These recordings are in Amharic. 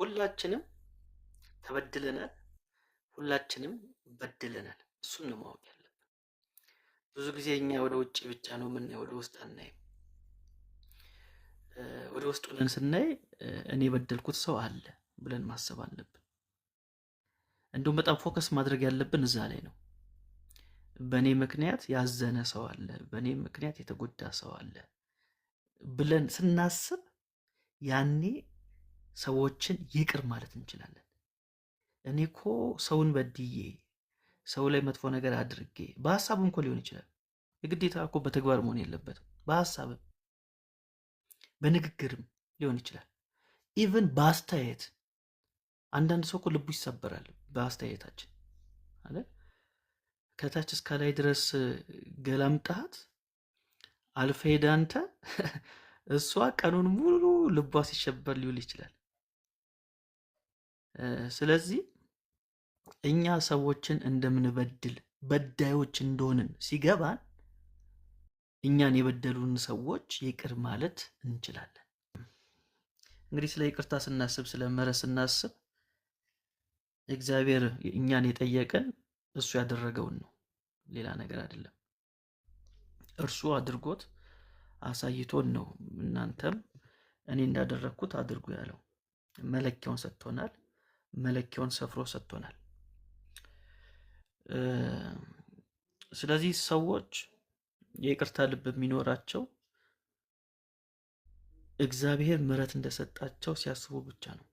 ሁላችንም ተበድለናል፣ ሁላችንም በድለናል። እሱን ነው ማወቅ ያለብን። ብዙ ጊዜ እኛ ወደ ውጭ ብቻ ነው የምናየው፣ ወደ ውስጥ አናይም። ወደ ውስጥ ብለን ስናይ እኔ የበደልኩት ሰው አለ ብለን ማሰብ አለብን። እንደውም በጣም ፎከስ ማድረግ ያለብን እዛ ላይ ነው። በእኔ ምክንያት ያዘነ ሰው አለ፣ በእኔ ምክንያት የተጎዳ ሰው አለ ብለን ስናስብ ያኔ ሰዎችን ይቅር ማለት እንችላለን። እኔ እኮ ሰውን በድዬ ሰው ላይ መጥፎ ነገር አድርጌ በሐሳብም እኮ ሊሆን ይችላል። የግዴታ እኮ በተግባር መሆን የለበትም። በሐሳብም በንግግርም ሊሆን ይችላል። ኢቭን በአስተያየት አንዳንድ ሰው እኮ ልቡ ይሰበራል በአስተያየታችን አለ። ከታች እስከ ላይ ድረስ ገላምጣት አልፈ ሄደ አንተ እሷ ቀኑን ሙሉ ልቧ ሲሸበር ሊውል ይችላል። ስለዚህ እኛ ሰዎችን እንደምንበድል በዳዮች እንደሆንን ሲገባን እኛን የበደሉን ሰዎች ይቅር ማለት እንችላለን። እንግዲህ ስለ ይቅርታ ስናስብ፣ ስለ ምህረት ስናስብ እግዚአብሔር እኛን የጠየቀን እሱ ያደረገውን ነው፣ ሌላ ነገር አይደለም። እርሱ አድርጎት አሳይቶን ነው እናንተም እኔ እንዳደረግኩት አድርጉ ያለው። መለኪያውን ሰጥቶናል፣ መለኪያውን ሰፍሮ ሰጥቶናል። ስለዚህ ሰዎች የይቅርታ ልብ የሚኖራቸው እግዚአብሔር ምህረት እንደሰጣቸው ሲያስቡ ብቻ ነው።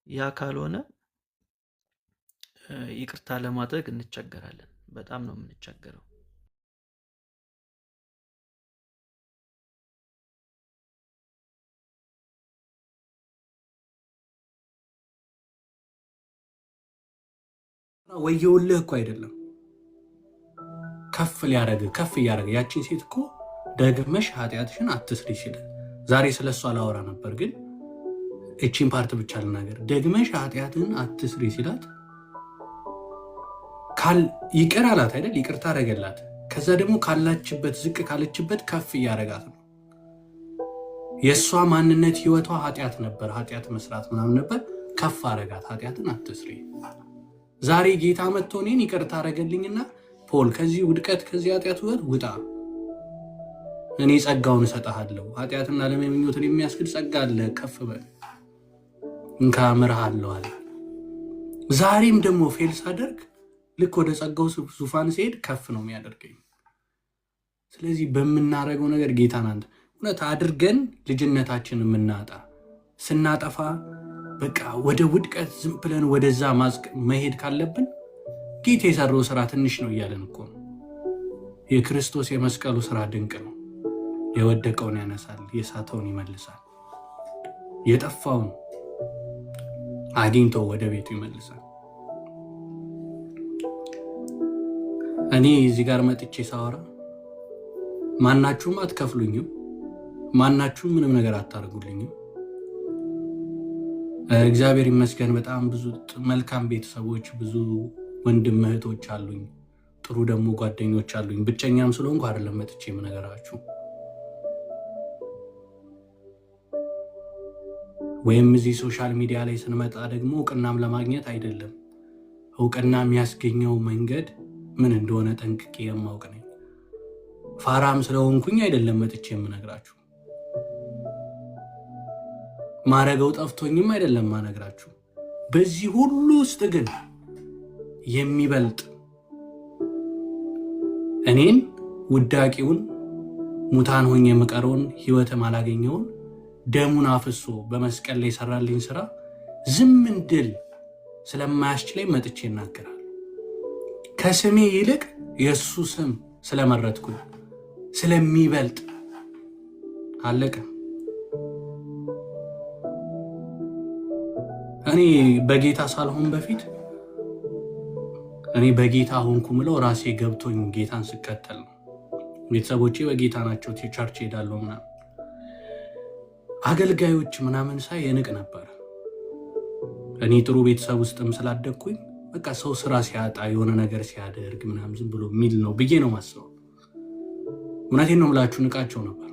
ያ ካልሆነ ይቅርታ ለማድረግ እንቸገራለን። በጣም ነው የምንቸገረው። ወየውልህ እኮ አይደለም ከፍ እያደረገ ያቺን ሴት እኮ ደግመሽ ኃጢአትሽን አትስሪ ሲል፣ ዛሬ ስለሷ ላወራ ነበር ግን እቺን ፓርት ብቻ ልናገር። ደግመሽ ኃጢአትን አትስሪ ሲላት ይቅር አላት አይደል? ይቅርታ አረገላት። ከዛ ደግሞ ካላችበት ዝቅ ካለችበት ከፍ እያረጋት ነው። የእሷ ማንነት ህይወቷ ኃጢአት ነበር፣ ኃጢአት መስራት ምናምን ነበር። ከፍ አረጋት። ኃጢአትን አትስሪ። ዛሬ ጌታ መጥቶ እኔን ይቅርታ አረገልኝና ፖል ከዚህ ውድቀት ከዚህ ኃጢአት ውጣ፣ እኔ ጸጋውን እሰጥሃለሁ፣ ኃጢአትና ለመምኞትን የሚያስክድ ጸጋ አለ፣ ከፍ በል እንካ እምርሃለሁ አለ። ዛሬም ደግሞ ፌል ሳደርግ ልክ ወደ ጸጋው ዙፋን ሲሄድ ከፍ ነው የሚያደርገኝ። ስለዚህ በምናረገው ነገር ጌታን አንተ እውነት አድርገን ልጅነታችን የምናጣ ስናጠፋ በቃ ወደ ውድቀት ዝም ብለን ወደዛ መሄድ ካለብን ጌታ የሰራው ስራ ትንሽ ነው እያለን እኮ ነው። የክርስቶስ የመስቀሉ ስራ ድንቅ ነው። የወደቀውን ያነሳል፣ የሳተውን ይመልሳል፣ የጠፋውን አግኝቶ ወደ ቤቱ ይመልሳል። እኔ እዚህ ጋር መጥቼ ሳወራ ማናችሁም አትከፍሉኝም፣ ማናችሁም ምንም ነገር አታደርጉልኝም። እግዚአብሔር ይመስገን በጣም ብዙ መልካም ቤተሰቦች፣ ብዙ ወንድም እህቶች አሉኝ፣ ጥሩ ደግሞ ጓደኞች አሉኝ። ብቸኛም ስለሆንኩ አይደለም መጥቼ የምነግራችሁ፣ ወይም እዚህ ሶሻል ሚዲያ ላይ ስንመጣ ደግሞ እውቅናም ለማግኘት አይደለም። እውቅና የሚያስገኘው መንገድ ምን እንደሆነ ጠንቅቄ የማውቅ ነኝ። ፋራም ስለሆንኩኝ አይደለም መጥቼ የምነግራችሁ፣ ማረገው ጠፍቶኝም አይደለም ማነግራችሁ። በዚህ ሁሉ ውስጥ ግን የሚበልጥ እኔን ውዳቂውን ሙታን ሆኜ የምቀረውን ህይወትም አላገኘውን ደሙን አፍሶ በመስቀል ላይ ሰራልኝ ስራ ዝም እንድል ስለማያስችለኝ መጥቼ እናገራለሁ። ከስሜ ይልቅ የእሱ ስም ስለመረጥኩኝ ስለሚበልጥ አለቀ። እኔ በጌታ ሳልሆን በፊት እኔ በጌታ ሆንኩ ምለው ራሴ ገብቶኝ ጌታን ስከተል ነው። ቤተሰቦቼ በጌታ ናቸው፣ ቸርች ሄዳለሁ ምናምን። አገልጋዮች ምናምን ሳይ የንቅ ነበር። እኔ ጥሩ ቤተሰብ ውስጥም ስላደግኩኝ በቃ ሰው ስራ ሲያጣ የሆነ ነገር ሲያደርግ ምናምን ዝም ብሎ ሚል ነው ብዬ ነው ማስበው። እውነቴን ነው የምላችሁ፣ ንቃቸው ነበር።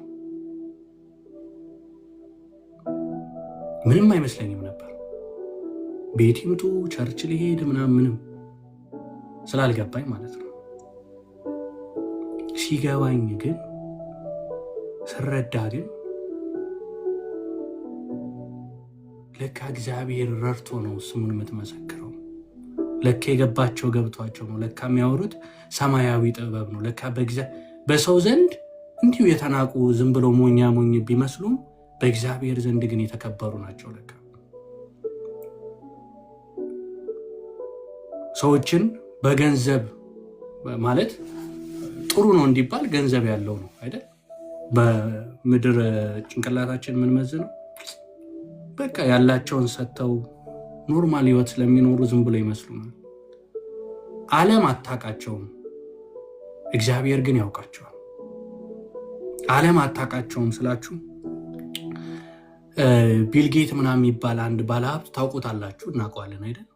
ምንም አይመስለኝም ነበር። ቤት ይምጡ ቸርች ሊሄድ ምንም ስላልገባኝ ማለት ነው። ሲገባኝ ግን ስረዳ ግን ለካ እግዚአብሔር ረድቶ ነው ስሙን የምትመሰክረው። ለካ የገባቸው ገብቷቸው ነው። ለካ የሚያወሩት ሰማያዊ ጥበብ ነው። ለካ በሰው ዘንድ እንዲሁ የተናቁ ዝም ብሎ ሞኝ ቢመስሉም በእግዚአብሔር ዘንድ ግን የተከበሩ ናቸው። ለካ ሰዎችን በገንዘብ ማለት ጥሩ ነው እንዲባል ገንዘብ ያለው ነው አይደል? በምድር ጭንቅላታችን የምንመዝነው በቃ ያላቸውን ሰጥተው ኖርማል ህይወት ስለሚኖሩ ዝም ብሎ ይመስሉናል። ዓለም አታውቃቸውም፣ እግዚአብሔር ግን ያውቃቸዋል። ዓለም አታውቃቸውም ስላችሁ ቢልጌት ምናምን የሚባል አንድ ባለሀብት ታውቁታላችሁ፣ እናውቀዋለን አይደል?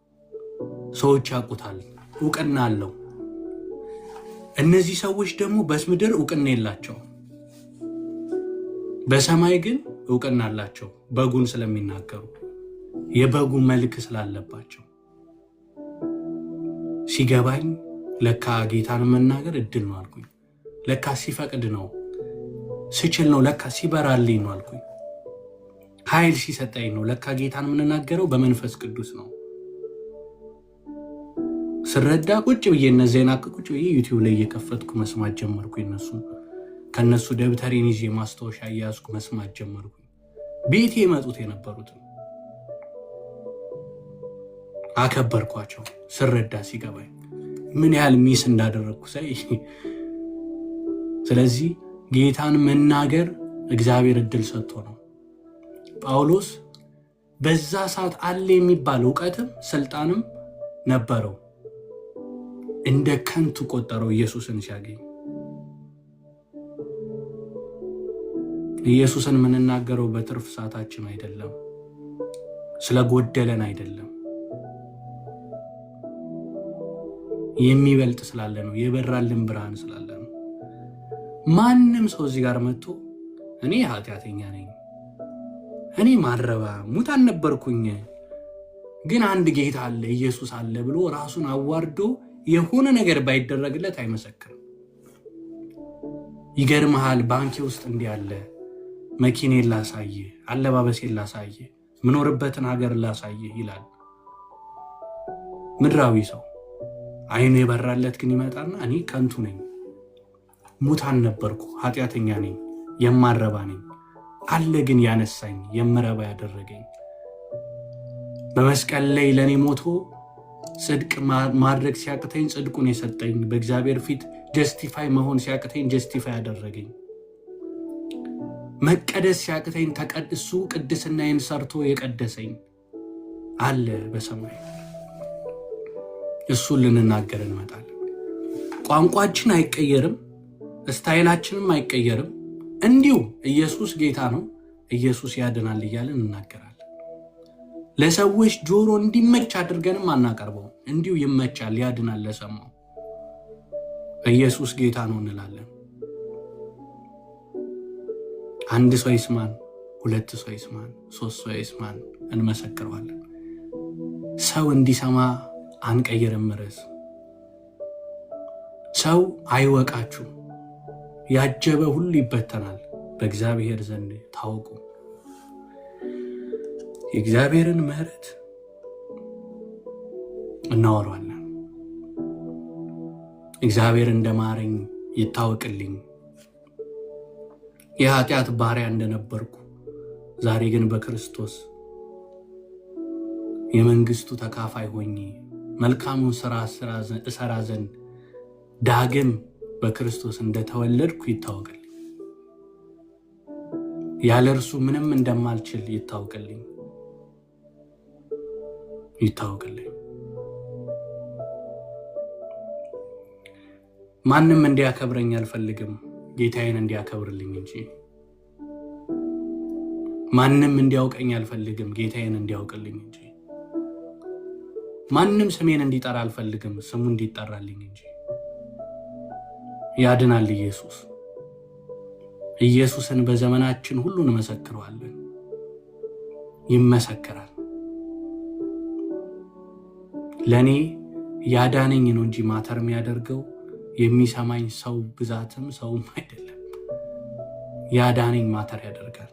ሰዎች ያውቁታል፣ እውቅና አለው። እነዚህ ሰዎች ደግሞ በምድር እውቅና የላቸውም፣ በሰማይ ግን እውቅና አላቸው። በጉን ስለሚናገሩ የበጉ መልክ ስላለባቸው ሲገባኝ ለካ ጌታን መናገር እድል ነው አልኩኝ። ለካ ሲፈቅድ ነው ስችል ነው። ለካ ሲበራልኝ ነው አልኩኝ። ኃይል ሲሰጠኝ ነው። ለካ ጌታን የምንናገረው በመንፈስ ቅዱስ ነው። ስረዳ ቁጭ ብዬ እነዚህን ቁጭ ብዬ ዩቲዩብ ላይ እየከፈትኩ መስማት ጀመርኩ። ከነሱ ደብተሬን ይዤ ማስታወሻ እያያዝኩ መስማት ጀመርኩ። ቤቴ የመጡት የነበሩትን አከበርኳቸው። ስረዳ ሲገባኝ ምን ያህል ሚስ እንዳደረግኩ ሳይ፣ ስለዚህ ጌታን መናገር እግዚአብሔር እድል ሰጥቶ ነው። ጳውሎስ በዛ ሰዓት አለ የሚባል እውቀትም ስልጣንም ነበረው፣ እንደ ከንቱ ቆጠረው ኢየሱስን ሲያገኝ። ኢየሱስን የምንናገረው በትርፍ ሰዓታችን አይደለም፣ ስለጎደለን አይደለም፣ የሚበልጥ ስላለ ነው፣ የበራልን ብርሃን ስላለ ነው። ማንም ሰው እዚህ ጋር መጥቶ እኔ ኃጢአተኛ ነኝ፣ እኔ ማረባ ሙታን ነበርኩኝ፣ ግን አንድ ጌታ አለ ኢየሱስ አለ ብሎ ራሱን አዋርዶ የሆነ ነገር ባይደረግለት አይመሰክርም። ይገርምሃል፣ ባንኬ ውስጥ እንዲህ አለ፣ መኪኔን ላሳየ፣ አለባበሴን ላሳየ፣ ምኖርበትን ሀገር ላሳየ ይላል። ምድራዊ ሰው አይኑ የበራለት ግን ይመጣና እኔ ከንቱ ነኝ፣ ሙታን ነበርኩ፣ ኃጢአተኛ ነኝ፣ የማረባ ነኝ፣ አለ ግን ያነሳኝ፣ የምረባ ያደረገኝ፣ በመስቀል ላይ ለእኔ ሞቶ ጽድቅ ማድረግ ሲያቅተኝ ጽድቁን የሰጠኝ፣ በእግዚአብሔር ፊት ጀስቲፋይ መሆን ሲያቅተኝ ጀስቲፋይ ያደረገኝ፣ መቀደስ ሲያቅተኝ ተቀድሱ ቅድስናዬን ሰርቶ የቀደሰኝ አለ በሰማይ። እሱን ልንናገር እንመጣለን። ቋንቋችን አይቀየርም፣ ስታይላችንም አይቀየርም። እንዲሁ ኢየሱስ ጌታ ነው፣ ኢየሱስ ያድናል እያለን እናገራለን። ለሰዎች ጆሮ እንዲመች አድርገንም አናቀርበው። እንዲሁ ይመቻል፣ ያድናል ለሰማው። ኢየሱስ ጌታ ነው እንላለን። አንድ ሰው ይስማን፣ ሁለት ሰው ይስማን፣ ሶስት ሰው ይስማን፣ እንመሰክረዋለን። ሰው እንዲሰማ አንቀይርም ርዕስ። ሰው አይወቃችሁ፣ ያጀበ ሁሉ ይበተናል፣ በእግዚአብሔር ዘንድ ታወቁ። የእግዚአብሔርን ምሕረት እናወራለን። እግዚአብሔር እንደማረኝ ይታወቅልኝ። የኃጢአት ባሪያ እንደነበርኩ ዛሬ ግን በክርስቶስ የመንግስቱ ተካፋይ ሆኜ መልካሙን ስራ እሰራ ዘንድ ዳግም በክርስቶስ እንደተወለድኩ ይታወቅልኝ። ያለ እርሱ ምንም እንደማልችል ይታወቅልኝ። ማንም እንዲያከብረኝ አልፈልግም፣ ጌታዬን እንዲያከብርልኝ እንጂ። ማንም እንዲያውቀኝ አልፈልግም፣ ጌታዬን እንዲያውቅልኝ እንጂ። ማንም ስሜን እንዲጠራ አልፈልግም፣ ስሙ እንዲጠራልኝ እንጂ። ያድናል ኢየሱስ። ኢየሱስን በዘመናችን ሁሉ እንመሰክረዋለን። ይመሰክራል። ለእኔ ያዳነኝ ነው እንጂ ማተር የሚያደርገው የሚሰማኝ ሰው ብዛትም ሰውም አይደለም። ያዳነኝ ማተር ያደርጋል።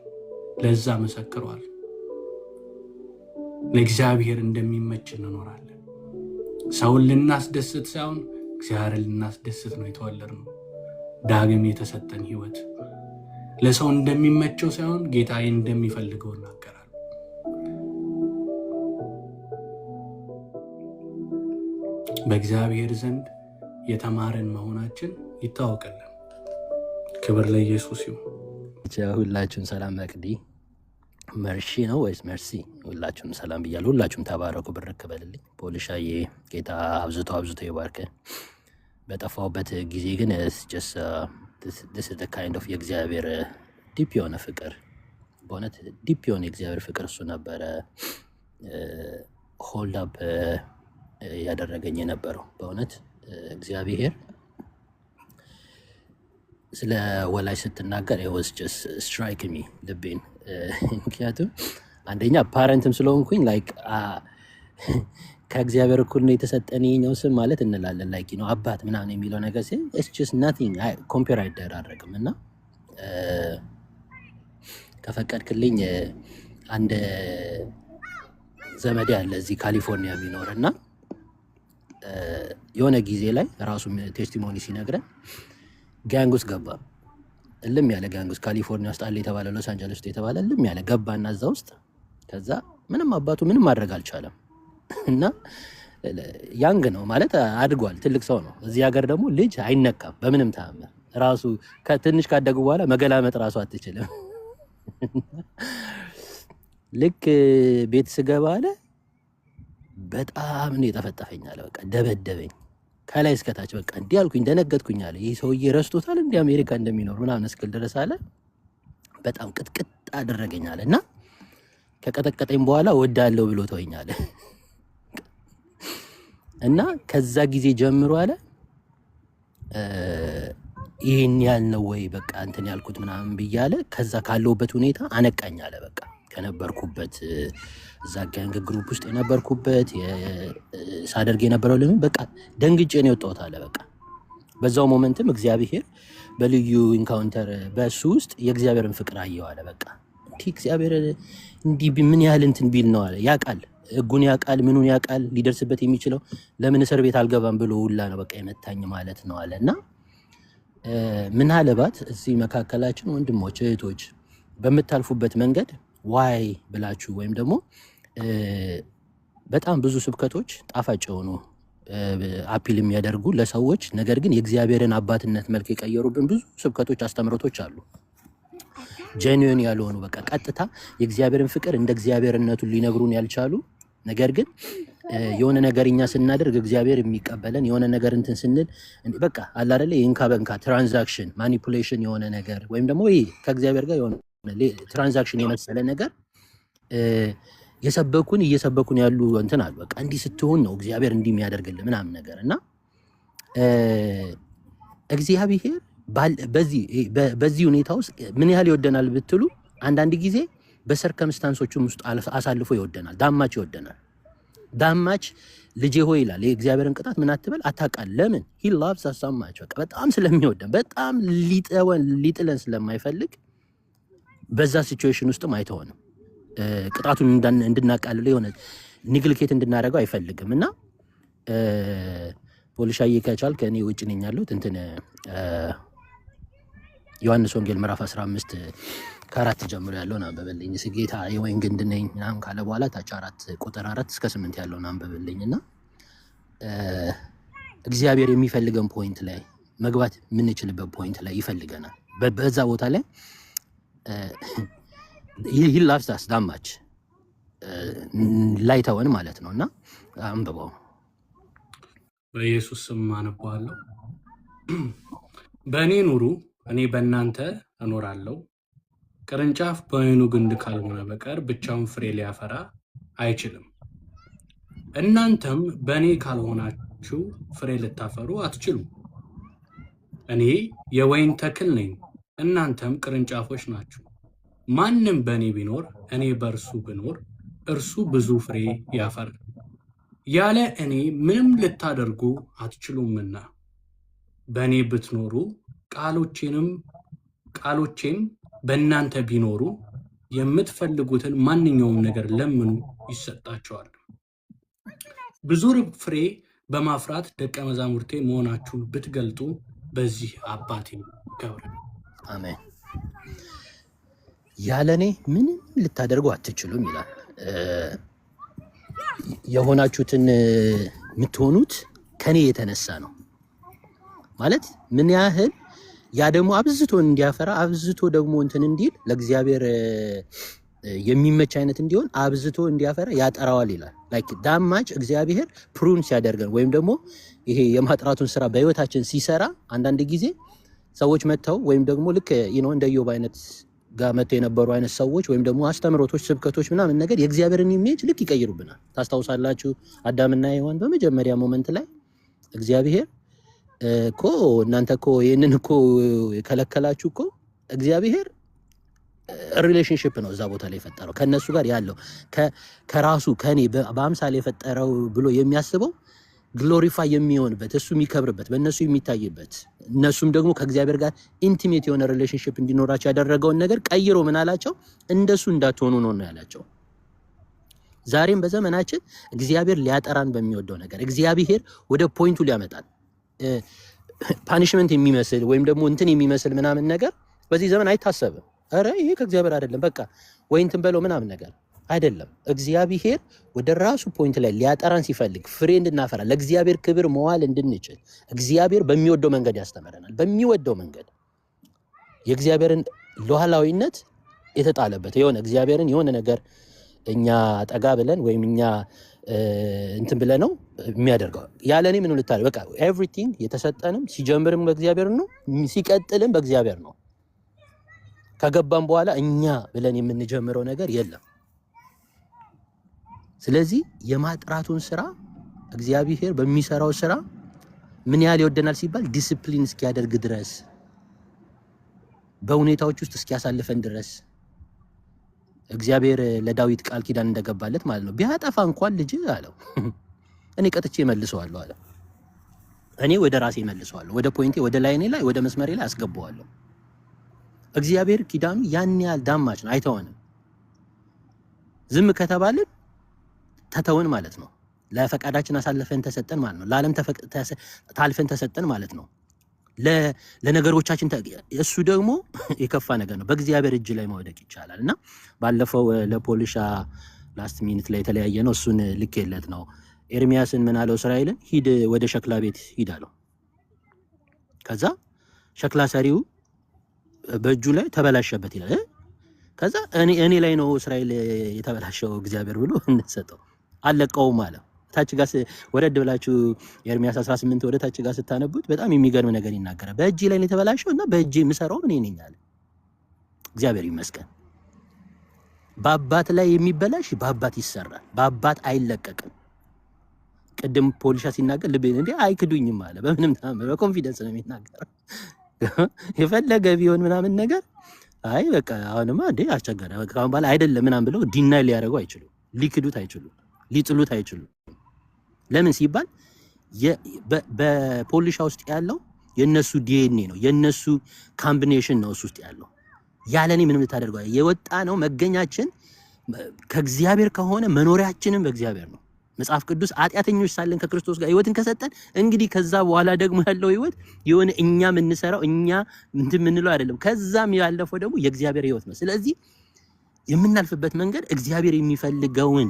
ለዛ መሰክሯል። ለእግዚአብሔር እንደሚመች እንኖራለን። ሰውን ልናስደስት ሳይሆን እግዚአብሔርን ልናስደስት ነው የተወለድነው። ዳግም የተሰጠን ህይወት ለሰው እንደሚመቸው ሳይሆን ጌታዬ እንደሚፈልገው እናገራለሁ። በእግዚአብሔር ዘንድ የተማረን መሆናችን ይታወቅልን። ክብር ለኢየሱስ ይሁን። ሁላችሁም ሰላም። መቅዲ መርሺ ነው ወይስ መርሲ? ሁላችሁም ሰላም ብያለሁ። ሁላችሁም ተባረኩ። ብርክ በልልኝ። ፖሊሻዬ ጌታ አብዝቶ አብዝቶ ይባርክ። በጠፋውበት ጊዜ ግን this is the kind of የእግዚአብሔር ዲፕ የሆነ ፍቅር፣ በእውነት ዲፕ የሆነ የእግዚአብሔር ፍቅር እሱ ነበረ ሆልድ አፕ ያደረገኝ የነበረው። በእውነት እግዚአብሔር ስለ ወላጅ ስትናገር it was just striking me ልቤን። ምክንያቱም አንደኛ ፓረንትም ስለሆንኩኝ ላይክ ከእግዚአብሔር እኩል ነው የተሰጠን የኛው ስም ማለት እንላለን ላይክ ነው አባት ምናምን የሚለው ነገር ሲል it's just nothing ኮምፔር አይደራረግም። እና ከፈቀድክልኝ አንድ ዘመድ ያለ እዚህ ካሊፎርኒያ የሚኖር እና የሆነ ጊዜ ላይ ራሱ ቴስቲሞኒ ሲነግረን ጋንግ ውስጥ ገባ። እልም ያለ ጋንግ ውስጥ ካሊፎርኒያ ውስጥ አለ የተባለ ሎስ አንጀለስ ውስጥ የተባለ እልም ያለ ገባና እዛ ውስጥ ከዛ ምንም አባቱ ምንም ማድረግ አልቻለም። እና ያንግ ነው ማለት አድጓል፣ ትልቅ ሰው ነው። እዚህ ሀገር ደግሞ ልጅ አይነካም በምንም ተአምር። ራሱ ከትንሽ ካደጉ በኋላ መገላመጥ ራሱ አትችልም። ልክ ቤት ስገባ አለ በጣም ነው የጠፈጠፈኝ አለ። በቃ ደበደበኝ ከላይ እስከታች። በቃ እንዲህ አልኩኝ፣ ደነገጥኩኝ አለ። ይህ ሰውዬ ረስቶታል እንዲህ አሜሪካ እንደሚኖር ምናምን እስክል ድረስ አለ በጣም ቅጥቅጥ አደረገኝ አለ። እና ከቀጠቀጠኝ በኋላ ወዳለው ብሎ ተወኝ አለ። እና ከዛ ጊዜ ጀምሮ አለ ይህን ያህል ነው ወይ በቃ እንትን ያልኩት ምናምን ብያለ። ከዛ ካለውበት ሁኔታ አነቃኝ አለ። በቃ ከነበርኩበት እዛ ጋንግ ግሩፕ ውስጥ የነበርኩበት ሳደርግ የነበረው ለምን በቃ ደንግጬ ነው የወጣሁት አለ። በቃ በዛው ሞመንትም እግዚአብሔር በልዩ ኢንካውንተር በእሱ ውስጥ የእግዚአብሔርን ፍቅር አየው አለ። በቃ እንዲህ እግዚአብሔር እንዲህ ምን ያህል እንትን ቢል ነው አለ ያውቃል፣ ህጉን ያውቃል፣ ምኑን ያውቃል፣ ሊደርስበት የሚችለው ለምን እስር ቤት አልገባም ብሎ ሁላ ነው በቃ የመታኝ ማለት ነው አለ። እና ምናልባት እዚህ መካከላችን ወንድሞች እህቶች በምታልፉበት መንገድ ዋይ ብላችሁ ወይም ደግሞ በጣም ብዙ ስብከቶች ጣፋጭ የሆኑ አፒል የሚያደርጉ ለሰዎች ነገር ግን የእግዚአብሔርን አባትነት መልክ የቀየሩብን ብዙ ስብከቶች፣ አስተምሮቶች አሉ። ጄኒዩን ያልሆኑ በቃ ቀጥታ የእግዚአብሔርን ፍቅር እንደ እግዚአብሔርነቱን ሊነግሩን ያልቻሉ ነገር ግን የሆነ ነገር እኛ ስናደርግ እግዚአብሔር የሚቀበለን የሆነ ነገር እንትን ስንል በቃ አለ አይደለ የእንካ በእንካ ትራንዛክሽን ማኒፑሌሽን የሆነ ነገር ወይም ደግሞ ይሄ ከእግዚአብሔር ጋር የሆነ ትራንዛክሽን የመሰለ ነገር እየሰበኩን ያሉ እንትን አሉ። በቃ እንዲህ ስትሆን ነው እግዚአብሔር እንዲህ የሚያደርግልህ ምናምን ነገር። እና እግዚአብሔር በዚህ ሁኔታ ውስጥ ምን ያህል ይወደናል ብትሉ አንዳንድ ጊዜ በሰርከምስታንሶቹም ውስጥ አሳልፎ ይወደናል። ዳማች ይወደናል። ዳማች ልጄ ሆይ ይላል። የእግዚአብሔርን ቅጣት ምን አትበል አታውቃል። ለምን he loves us so much በቃ በጣም ስለሚወደን በጣም ሊጥለን ስለማይፈልግ በዛ ሲቹዌሽን ውስጥም አይተውንም። ቅጣቱን እንድናቃልለው የሆነ ኒግሊኬት እንድናደርገው አይፈልግም። እና ፖሊሻዬ ከቻል ከእኔ ውጭ ነኝ ያለሁት እንትን ዮሐንስ ወንጌል ምዕራፍ 15 ከ4 ጀምሮ ያለውን አንብብልኝ። ጌታ የወይን ግንድ ነኝ ምናምን ካለ በኋላ ታች 4 እስከ 8 ያለውን አንብብልኝ። እና እግዚአብሔር የሚፈልገን ፖይንት ላይ መግባት የምንችልበት ፖይንት ላይ ይፈልገናል። በዛ ቦታ ላይ he loves us that much ላይተወን ማለት ነው። እና አንብበው። በኢየሱስ ስም አነባለሁ። በእኔ ኑሩ፣ እኔ በእናንተ እኖራለሁ። ቅርንጫፍ በወይኑ ግንድ ካልሆነ በቀር ብቻውን ፍሬ ሊያፈራ አይችልም። እናንተም በእኔ ካልሆናችሁ ፍሬ ልታፈሩ አትችሉም። እኔ የወይን ተክል ነኝ፣ እናንተም ቅርንጫፎች ናችሁ። ማንም በእኔ ቢኖር እኔ በእርሱ ብኖር እርሱ ብዙ ፍሬ ያፈር፣ ያለ እኔ ምንም ልታደርጉ አትችሉምና። በእኔ ብትኖሩ ቃሎቼም በእናንተ ቢኖሩ የምትፈልጉትን ማንኛውም ነገር ለምኑ ይሰጣቸዋል። ብዙ ፍሬ በማፍራት ደቀ መዛሙርቴ መሆናችሁን ብትገልጡ በዚህ አባቴ ይከብራል። አሜን። ያለ እኔ ምንም ልታደርጉ አትችሉም ይላል። የሆናችሁትን የምትሆኑት ከኔ የተነሳ ነው ማለት ምን ያህል ያ ደግሞ አብዝቶ እንዲያፈራ አብዝቶ ደግሞ እንትን እንዲል ለእግዚአብሔር የሚመች አይነት እንዲሆን አብዝቶ እንዲያፈራ ያጠራዋል ይላል። ላይክ ዳማች እግዚአብሔር ፕሩን ሲያደርገን ወይም ደግሞ ይሄ የማጥራቱን ስራ በህይወታችን ሲሰራ አንዳንድ ጊዜ ሰዎች መጥተው ወይም ደግሞ ልክ እንደ ኢዮብ አይነት ጋር መጥተው የነበሩ አይነት ሰዎች ወይም ደግሞ አስተምሮቶች፣ ስብከቶች ምናምን ነገር የእግዚአብሔርን ኢሜጅ ልክ ይቀይሩብናል። ታስታውሳላችሁ አዳምና ሔዋን በመጀመሪያ ሞመንት ላይ እግዚአብሔር እኮ እናንተ እኮ ይህንን እኮ የከለከላችሁ እኮ እግዚአብሔር ሪሌሽንሽፕ ነው እዛ ቦታ ላይ የፈጠረው ከእነሱ ጋር ያለው ከራሱ ከኔ በአምሳል የፈጠረው ብሎ የሚያስበው ግሎሪፋይ የሚሆንበት እሱ የሚከብርበት በእነሱ የሚታይበት እነሱም ደግሞ ከእግዚአብሔር ጋር ኢንቲሜት የሆነ ሪሌሽንሽፕ እንዲኖራቸው ያደረገውን ነገር ቀይሮ ምን አላቸው? እንደሱ እንዳትሆኑ ነው ያላቸው። ዛሬም በዘመናችን እግዚአብሔር ሊያጠራን በሚወደው ነገር እግዚአብሔር ወደ ፖይንቱ ሊያመጣን ፓኒሽመንት የሚመስል ወይም ደግሞ እንትን የሚመስል ምናምን ነገር በዚህ ዘመን አይታሰብም። ኧረ ይሄ ከእግዚአብሔር አይደለም በቃ ወይ እንትን በለው ምናምን ነገር አይደለም። እግዚአብሔር ወደ ራሱ ፖይንት ላይ ሊያጠራን ሲፈልግ ፍሬ እንድናፈራ ለእግዚአብሔር ክብር መዋል እንድንችል እግዚአብሔር በሚወደው መንገድ ያስተምረናል። በሚወደው መንገድ የእግዚአብሔርን ሉዓላዊነት የተጣለበት የሆነ እግዚአብሔርን የሆነ ነገር እኛ ጠጋ ብለን ወይም እኛ እንትን ብለን ነው የሚያደርገው። ያለኔ ምን ልታደርግ በቃ ኤቭሪቲንግ የተሰጠንም ሲጀምርም በእግዚአብሔር ነው ሲቀጥልም በእግዚአብሔር ነው። ከገባም በኋላ እኛ ብለን የምንጀምረው ነገር የለም። ስለዚህ የማጥራቱን ስራ እግዚአብሔር በሚሰራው ስራ ምን ያህል ይወደናል ሲባል ዲሲፕሊን እስኪያደርግ ድረስ በሁኔታዎች ውስጥ እስኪያሳልፈን ድረስ እግዚአብሔር ለዳዊት ቃል ኪዳን እንደገባለት ማለት ነው። ቢያጠፋ እንኳን ልጅ አለው እኔ ቀጥቼ መልሰዋለሁ አለ። እኔ ወደ ራሴ መልሰዋለሁ፣ ወደ ፖይንቴ፣ ወደ ላይኔ ላይ፣ ወደ መስመሬ ላይ አስገባዋለሁ። እግዚአብሔር ኪዳኑ ያን ያህል ዳማች ነው፣ አይተወንም። ዝም ከተባልን ተተውን ማለት ነው። ለፈቃዳችን አሳልፈን ተሰጠን ማለት ነው። ለዓለም ታልፈን ተሰጠን ማለት ነው። ለነገሮቻችን እሱ ደግሞ የከፋ ነገር ነው። በእግዚአብሔር እጅ ላይ መውደቅ ይቻላል። እና ባለፈው ለፖሊሻ ላስት ሚኒት ላይ የተለያየ ነው። እሱን ልኬለት ነው። ኤርሚያስን ምን አለው? እስራኤልን ሂድ ወደ ሸክላ ቤት ሂድ አለው። ከዛ ሸክላ ሰሪው በእጁ ላይ ተበላሸበት ይላል። ከዛ እኔ ላይ ነው እስራኤል የተበላሸው እግዚአብሔር ብሎ እንሰጠው አለቀውም አለ። ታች ጋር ወረድ ብላችሁ ኤርሚያስ 18 ወደ ታች ጋር ስታነቡት በጣም የሚገርም ነገር ይናገራል። በእጄ ላይ ነው የተበላሸው እና በእጄ የምሰራው እኔ ነኝ አለ። እግዚአብሔር ይመስገን። በአባት ላይ የሚበላሽ በአባት ይሰራል፣ በአባት አይለቀቅም። ቅድም ፖሊሻ ሲናገር ልቤ እንዴ አይክዱኝም አለ። በምንም ታምር በኮንፊደንስ ነው የሚናገረው። የፈለገ ቢሆን ምናምን ነገር አይ በቃ አሁንማ እንዴ አስቸገረ በቃ አሁን ባላ አይደለም ምናምን ብለው ዲናይ ሊያደርጉ አይችሉም፣ ሊክዱት አይችሉም፣ ሊጥሉት አይችሉም። ለምን ሲባል በፖሊሻ ውስጥ ያለው የነሱ ዲኤንኤ ነው፣ የነሱ ካምቢኔሽን ነው እሱ ውስጥ ያለው። ያለኔ ምንም ልታደርገው የወጣ ነው። መገኛችን ከእግዚአብሔር ከሆነ መኖሪያችንም በእግዚአብሔር ነው። መጽሐፍ ቅዱስ ኃጢአተኞች ሳለን ከክርስቶስ ጋር ህይወትን ከሰጠን እንግዲህ ከዛ በኋላ ደግሞ ያለው ህይወት የሆነ እኛ የምንሰራው እኛ እንትን የምንለው አይደለም። ከዛም ያለፈው ደግሞ የእግዚአብሔር ህይወት ነው። ስለዚህ የምናልፍበት መንገድ እግዚአብሔር የሚፈልገውን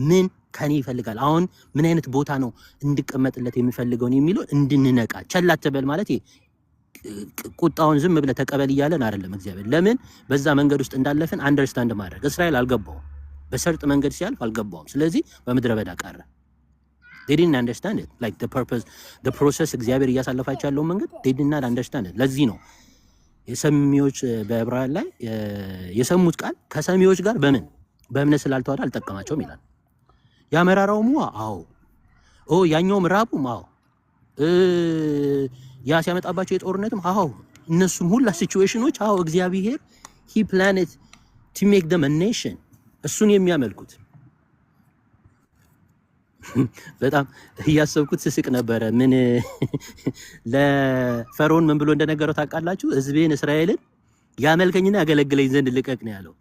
ምን ከኔ ይፈልጋል፣ አሁን ምን አይነት ቦታ ነው እንድቀመጥለት የሚፈልገውን የሚለው እንድንነቃ። ቸል አትበል ማለት ቁጣውን ዝም ብለህ ተቀበል እያለን አይደለም እግዚአብሔር። ለምን በዛ መንገድ ውስጥ እንዳለፍን አንደርስታንድ ማድረግ። እስራኤል አልገባውም፣ በሰርጥ መንገድ ሲያልፍ አልገባውም። ስለዚህ በምድረ በዳ ቀረ። they didn't understand it like the purpose the process እግዚአብሔር እያሳለፋቸው ያለው መንገድ they did not understand it። ለዚህ ነው የሰሚዎች በዕብራውያን ላይ የሰሙት ቃል ከሰሚዎች ጋር በእምነት ስላልተዋደ አልጠቀማቸውም ይላል። ያመራራውም አዎ ያኛውም ራቡም አዎ ያ ሲያመጣባቸው የጦርነትም አዎ እነሱም ሁላ ሲቹዌሽኖች አዎ እግዚአብሔር he planned to make them a nation እሱን የሚያመልኩት። በጣም እያሰብኩት ስስቅ ነበረ። ምን ለፈርዖን ምን ብሎ እንደነገረው ታውቃላችሁ? ሕዝቤን እስራኤልን ያመልከኝና ያገለግለኝ ዘንድ ልቀቅ ነው ያለው።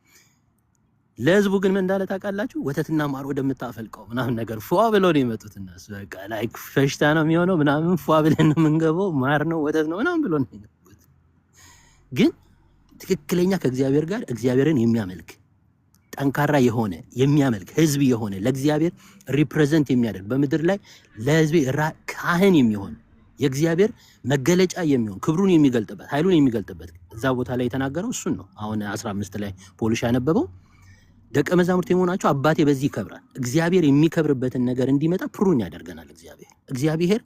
ለሕዝቡ ግን ምን እንዳለ ታውቃላችሁ? ወተትና ማር ወደምታፈልቀው ምናምን ነገር ፏ ብለው ነው የመጡት። እነሱ በቃ ላይ ፈሽታ ነው የሚሆነው ምናምን፣ ፏ ብለን ነው የምንገባው፣ ማር ነው ወተት ነው ምናምን ብሎ ነው የገቡት። ግን ትክክለኛ ከእግዚአብሔር ጋር እግዚአብሔርን የሚያመልክ ጠንካራ የሆነ የሚያመልክ ህዝብ የሆነ ለእግዚአብሔር ሪፕሬዘንት የሚያደርግ በምድር ላይ ለህዝብ ካህን የሚሆን የእግዚአብሔር መገለጫ የሚሆን ክብሩን የሚገልጥበት ኃይሉን የሚገልጥበት እዛ ቦታ ላይ የተናገረው እሱን ነው። አሁን 15 ላይ ፖሊሽ ያነበበው ደቀ መዛሙርት የመሆናቸው አባቴ በዚህ ይከብራል። እግዚአብሔር የሚከብርበትን ነገር እንዲመጣ ፕሩን ያደርገናል። እግዚአብሔር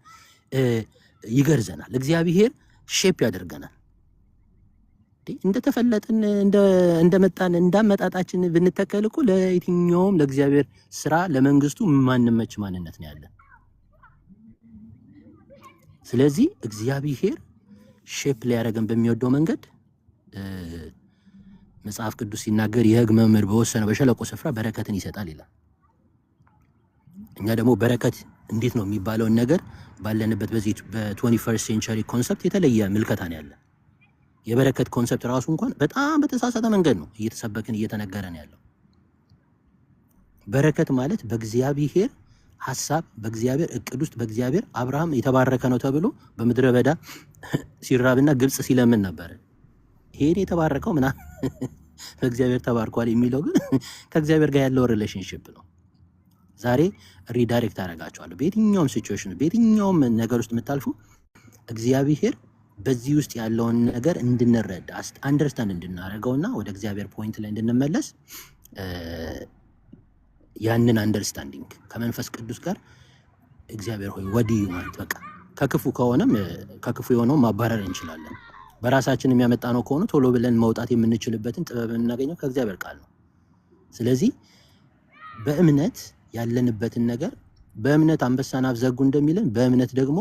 ይገርዘናል። እግዚአብሔር ሼፕ ያደርገናል። እንደተፈለጥን እንደመጣን እንዳመጣጣችን ብንተከል እኮ ለየትኛውም ለእግዚአብሔር ስራ ለመንግስቱ ማንመች ማንነት ነው ያለን። ስለዚህ እግዚአብሔር ሼፕ ሊያደርገን በሚወደው መንገድ መጽሐፍ ቅዱስ ሲናገር የሕግ መምህር በወሰነ በሸለቆ ስፍራ በረከትን ይሰጣል ይላል። እኛ ደግሞ በረከት እንዴት ነው የሚባለውን ነገር ባለንበት በዚህ በ21 ሴንቸሪ ኮንሰፕት የተለየ ምልከታ ነው ያለን። የበረከት ኮንሰፕት ራሱ እንኳን በጣም በተሳሳተ መንገድ ነው እየተሰበክን እየተነገረን ያለው። በረከት ማለት በእግዚአብሔር ሐሳብ በእግዚአብሔር እቅድ ውስጥ በእግዚአብሔር አብርሃም የተባረከ ነው ተብሎ በምድረ በዳ ሲራብና ግብጽ ሲለምን ነበር። ይሄ የተባረከው ምናምን በእግዚአብሔር ተባርኳል የሚለው ግን ከእግዚአብሔር ጋር ያለው ሪሌሽንሺፕ ነው። ዛሬ ሪዳይሬክት አደርጋቸዋለሁ። በየትኛውም ሲቹዌሽን በየትኛውም ነገር ውስጥ የምታልፉ እግዚአብሔር በዚህ ውስጥ ያለውን ነገር እንድንረዳ አንደርስታንድ እንድናደርገውና ወደ እግዚአብሔር ፖይንት ላይ እንድንመለስ ያንን አንደርስታንዲንግ ከመንፈስ ቅዱስ ጋር እግዚአብሔር ሆይ ወዲህ ማለት በቃ ከክፉ ከሆነም ከክፉ የሆነው ማባረር እንችላለን። በራሳችን የሚያመጣ ነው ከሆነ ቶሎ ብለን መውጣት የምንችልበትን ጥበብ የምናገኘው ከእግዚአብሔር ቃል ነው። ስለዚህ በእምነት ያለንበትን ነገር በእምነት አንበሳን አፍ ዘጉ እንደሚለን በእምነት ደግሞ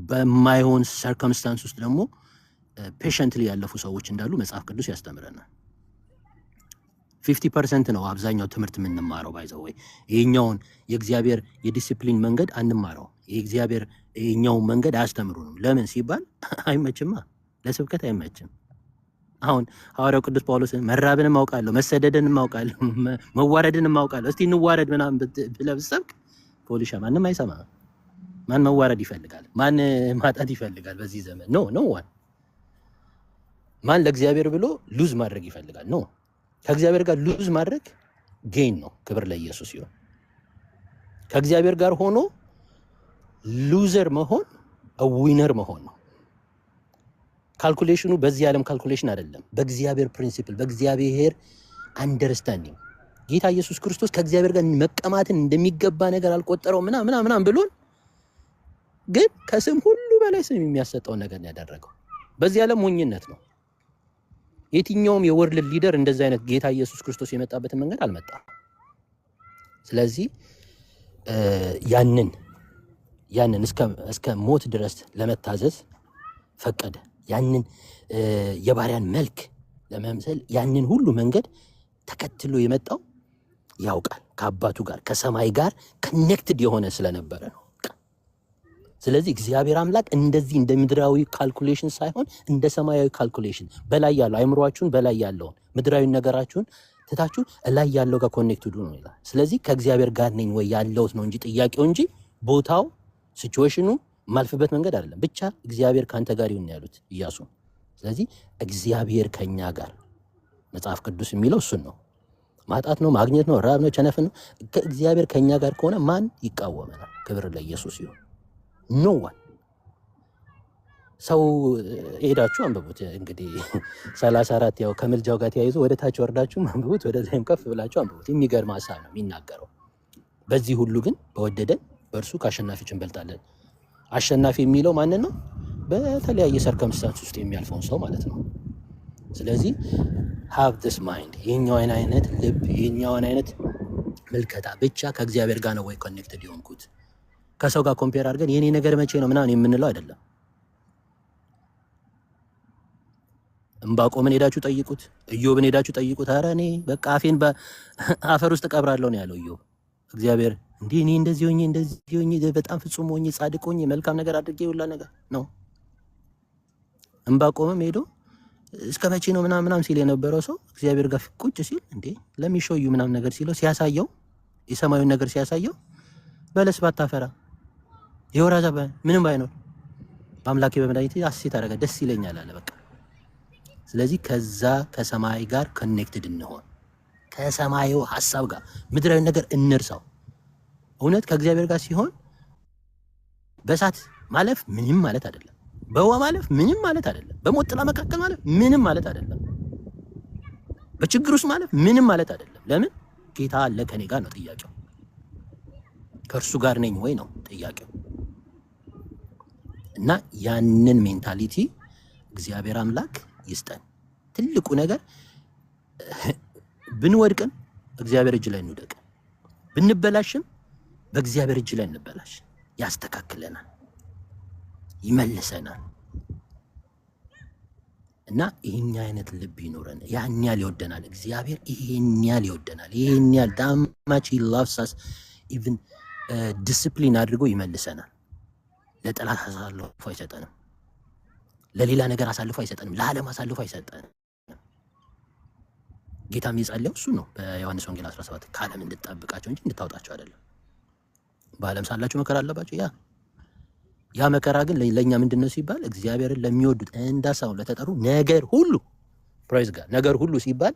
በማይሆን ሰርከምስታንስ ውስጥ ደግሞ ፔሸንትሊ ያለፉ ሰዎች እንዳሉ መጽሐፍ ቅዱስ ያስተምረናል። 50% ነው አብዛኛው ትምህርት የምንማረው። ባይዘው ወይ ይሄኛውን የእግዚአብሔር የዲሲፕሊን መንገድ አንማረው። የእግዚአብሔር ይሄኛውን መንገድ አያስተምሩንም። ለምን ሲባል አይመችማ፣ ለስብከት አይመችም። አሁን ሐዋርያው ቅዱስ ጳውሎስ መራብንም አውቃለሁ፣ መሰደድንም አውቃለሁ፣ መዋረድንም አውቃለሁ፣ እስቲ እንዋረድ ምናምን ብለህ ብትሰብክ ፖሊሻ ማንም አይሰማ። ማን መዋረድ ይፈልጋል? ማን ማጣት ይፈልጋል? በዚህ ዘመን ኖ ዋን። ማን ለእግዚአብሔር ብሎ ሉዝ ማድረግ ይፈልጋል? ኖ ከእግዚአብሔር ጋር ሉዝ ማድረግ ጌን ነው። ክብር ለኢየሱስ ይሁን። ከእግዚአብሔር ጋር ሆኖ ሉዘር መሆን ዊነር መሆን ነው። ካልኩሌሽኑ በዚህ ዓለም ካልኩሌሽን አይደለም፣ በእግዚአብሔር ፕሪንሲፕል በእግዚአብሔር አንደርስታንዲንግ ጌታ ኢየሱስ ክርስቶስ ከእግዚአብሔር ጋር መቀማትን እንደሚገባ ነገር አልቆጠረው ምናምን ብሎን፣ ግን ከስም ሁሉ በላይ ስም የሚያሰጠውን ነገር ነው ያደረገው። በዚህ ዓለም ሞኝነት ነው። የትኛውም የወርልድ ሊደር እንደዚህ አይነት ጌታ ኢየሱስ ክርስቶስ የመጣበትን መንገድ አልመጣም። ስለዚህ ያንን እስከ ሞት ድረስ ለመታዘዝ ፈቀደ። ያንን የባሪያን መልክ ለመምሰል ያንን ሁሉ መንገድ ተከትሎ የመጣው ያውቃል፣ ከአባቱ ጋር ከሰማይ ጋር ኮኔክትድ የሆነ ስለነበረ ነው። ስለዚህ እግዚአብሔር አምላክ እንደዚህ እንደ ምድራዊ ካልኩሌሽን ሳይሆን እንደ ሰማያዊ ካልኩሌሽን በላይ ያለው አይምሯችሁን በላይ ያለውን ምድራዊ ነገራችሁን ትታችሁ ላይ ያለው ጋር ኮኔክትድ ነው ይላል። ስለዚህ ከእግዚአብሔር ጋር ነኝ ወይ ያለውት ነው እንጂ ጥያቄው እንጂ ቦታው ሲቹዌሽኑ ማልፍበት መንገድ አይደለም። ብቻ እግዚአብሔር ካንተ ጋር ይሁን ያሉት ኢያሱ። ስለዚህ እግዚአብሔር ከኛ ጋር መጽሐፍ ቅዱስ የሚለው እሱን ነው። ማጣት ነው፣ ማግኘት ነው፣ ራብ ነው፣ ቸነፍ ነው። ከእግዚአብሔር ከኛ ጋር ከሆነ ማን ይቃወመናል? ክብር ለኢየሱስ ይሁን። ኖ ዋን። ሰው ሄዳችሁ አንብቡት እንግዲህ 34 ያው ከምልጃው ጋር ተያይዞ ወደ ታች ወርዳችሁ አንብቡት፣ ወደ ላይም ከፍ ብላችሁ አንብቡት። የሚገርም ሐሳብ ነው የሚናገረው። በዚህ ሁሉ ግን በወደደን በእርሱ ከአሸናፊዎች እንበልጣለን። አሸናፊ የሚለው ማንን ነው? በተለያየ ሰርከምስታንስ ውስጥ የሚያልፈውን ሰው ማለት ነው። ስለዚህ have this mind የኛውን አይነት ልብ የኛውን አይነት ምልከታ ብቻ ከእግዚአብሔር ጋር ነው ወይ ኮኔክትድ የሆንኩት? ከሰው ጋር ኮምፔር አድርገን የኔ ነገር መቼ ነው ምናምን የምንለው አይደለም። እምባቆምን ሄዳችሁ ጠይቁት፣ ኢዮብን ሄዳችሁ ጠይቁት። ኧረ እኔ በቃ አፌን በአፈር ውስጥ እቀብራለሁ ነው ያለው ኢዮብ። እግዚአብሔር እንዲህ እኔ እንደዚህ ሆኜ በጣም ፍጹም ሆኜ ጻድቅ ሆኜ መልካም ነገር አድርጌ ሁላ ነገር ነው። እምባቆምም ሄዶ እስከ መቼ ነው ምናምን ሲል የነበረው ሰው እግዚአብሔር ጋር ቁጭ ሲል እንዴ ለሚሾዩ ምናምን ነገር ሲለው ሲያሳየው የሰማዩን ነገር ሲያሳየው በለስ ባታፈራ የወይራ ዛፍ ምንም ባይኖር በአምላኬ በመድኃኒቴ ሐሴት አደረገ ደስ ይለኛል አለ በቃ። ስለዚህ ከዛ ከሰማይ ጋር ኮኔክትድ እንሆን፣ ከሰማዩ ሐሳብ ጋር ምድራዊ ነገር እንርሳው። እውነት ከእግዚአብሔር ጋር ሲሆን በእሳት ማለፍ ምንም ማለት አይደለም፣ በውሃ ማለፍ ምንም ማለት አይደለም፣ በሞት ጥላ መካከል ማለፍ ምንም ማለት አይደለም፣ በችግር ውስጥ ማለፍ ምንም ማለት አይደለም። ለምን? ጌታ አለ ከኔ ጋር ነው ጥያቄው። ከእርሱ ጋር ነኝ ወይ ነው ጥያቄው። እና ያንን ሜንታሊቲ እግዚአብሔር አምላክ ይስጠን። ትልቁ ነገር ብንወድቅም እግዚአብሔር እጅ ላይ እንውደቅ፣ ብንበላሽም በእግዚአብሔር እጅ ላይ እንበላሽ። ያስተካክለናል፣ ይመልሰናል። እና ይህን አይነት ልብ ይኖረን። ያን ያህል ይወደናል እግዚአብሔር፣ ይህን ያህል ይወደናል። ይህን ያህል ዳማች ላፍሳስ ኢቭን ዲስፕሊን አድርጎ ይመልሰናል። ለጠላት አሳልፎ አይሰጠንም፣ ለሌላ ነገር አሳልፎ አይሰጠንም፣ ለዓለም አሳልፎ አይሰጠንም። ጌታም የጸለየው እሱ ነው በዮሐንስ ወንጌል 17 ከዓለም እንድትጠብቃቸው እንጂ እንድታወጣቸው አይደለም። በዓለም ሳላችሁ መከራ አለባቸው። ያ መከራ ግን ለእኛ ምንድን ነው ሲባል እግዚአብሔርን ለሚወዱት እንደ ሐሳቡ ለተጠሩ ነገር ሁሉ ፕራይዝ ጋር ነገር ሁሉ ሲባል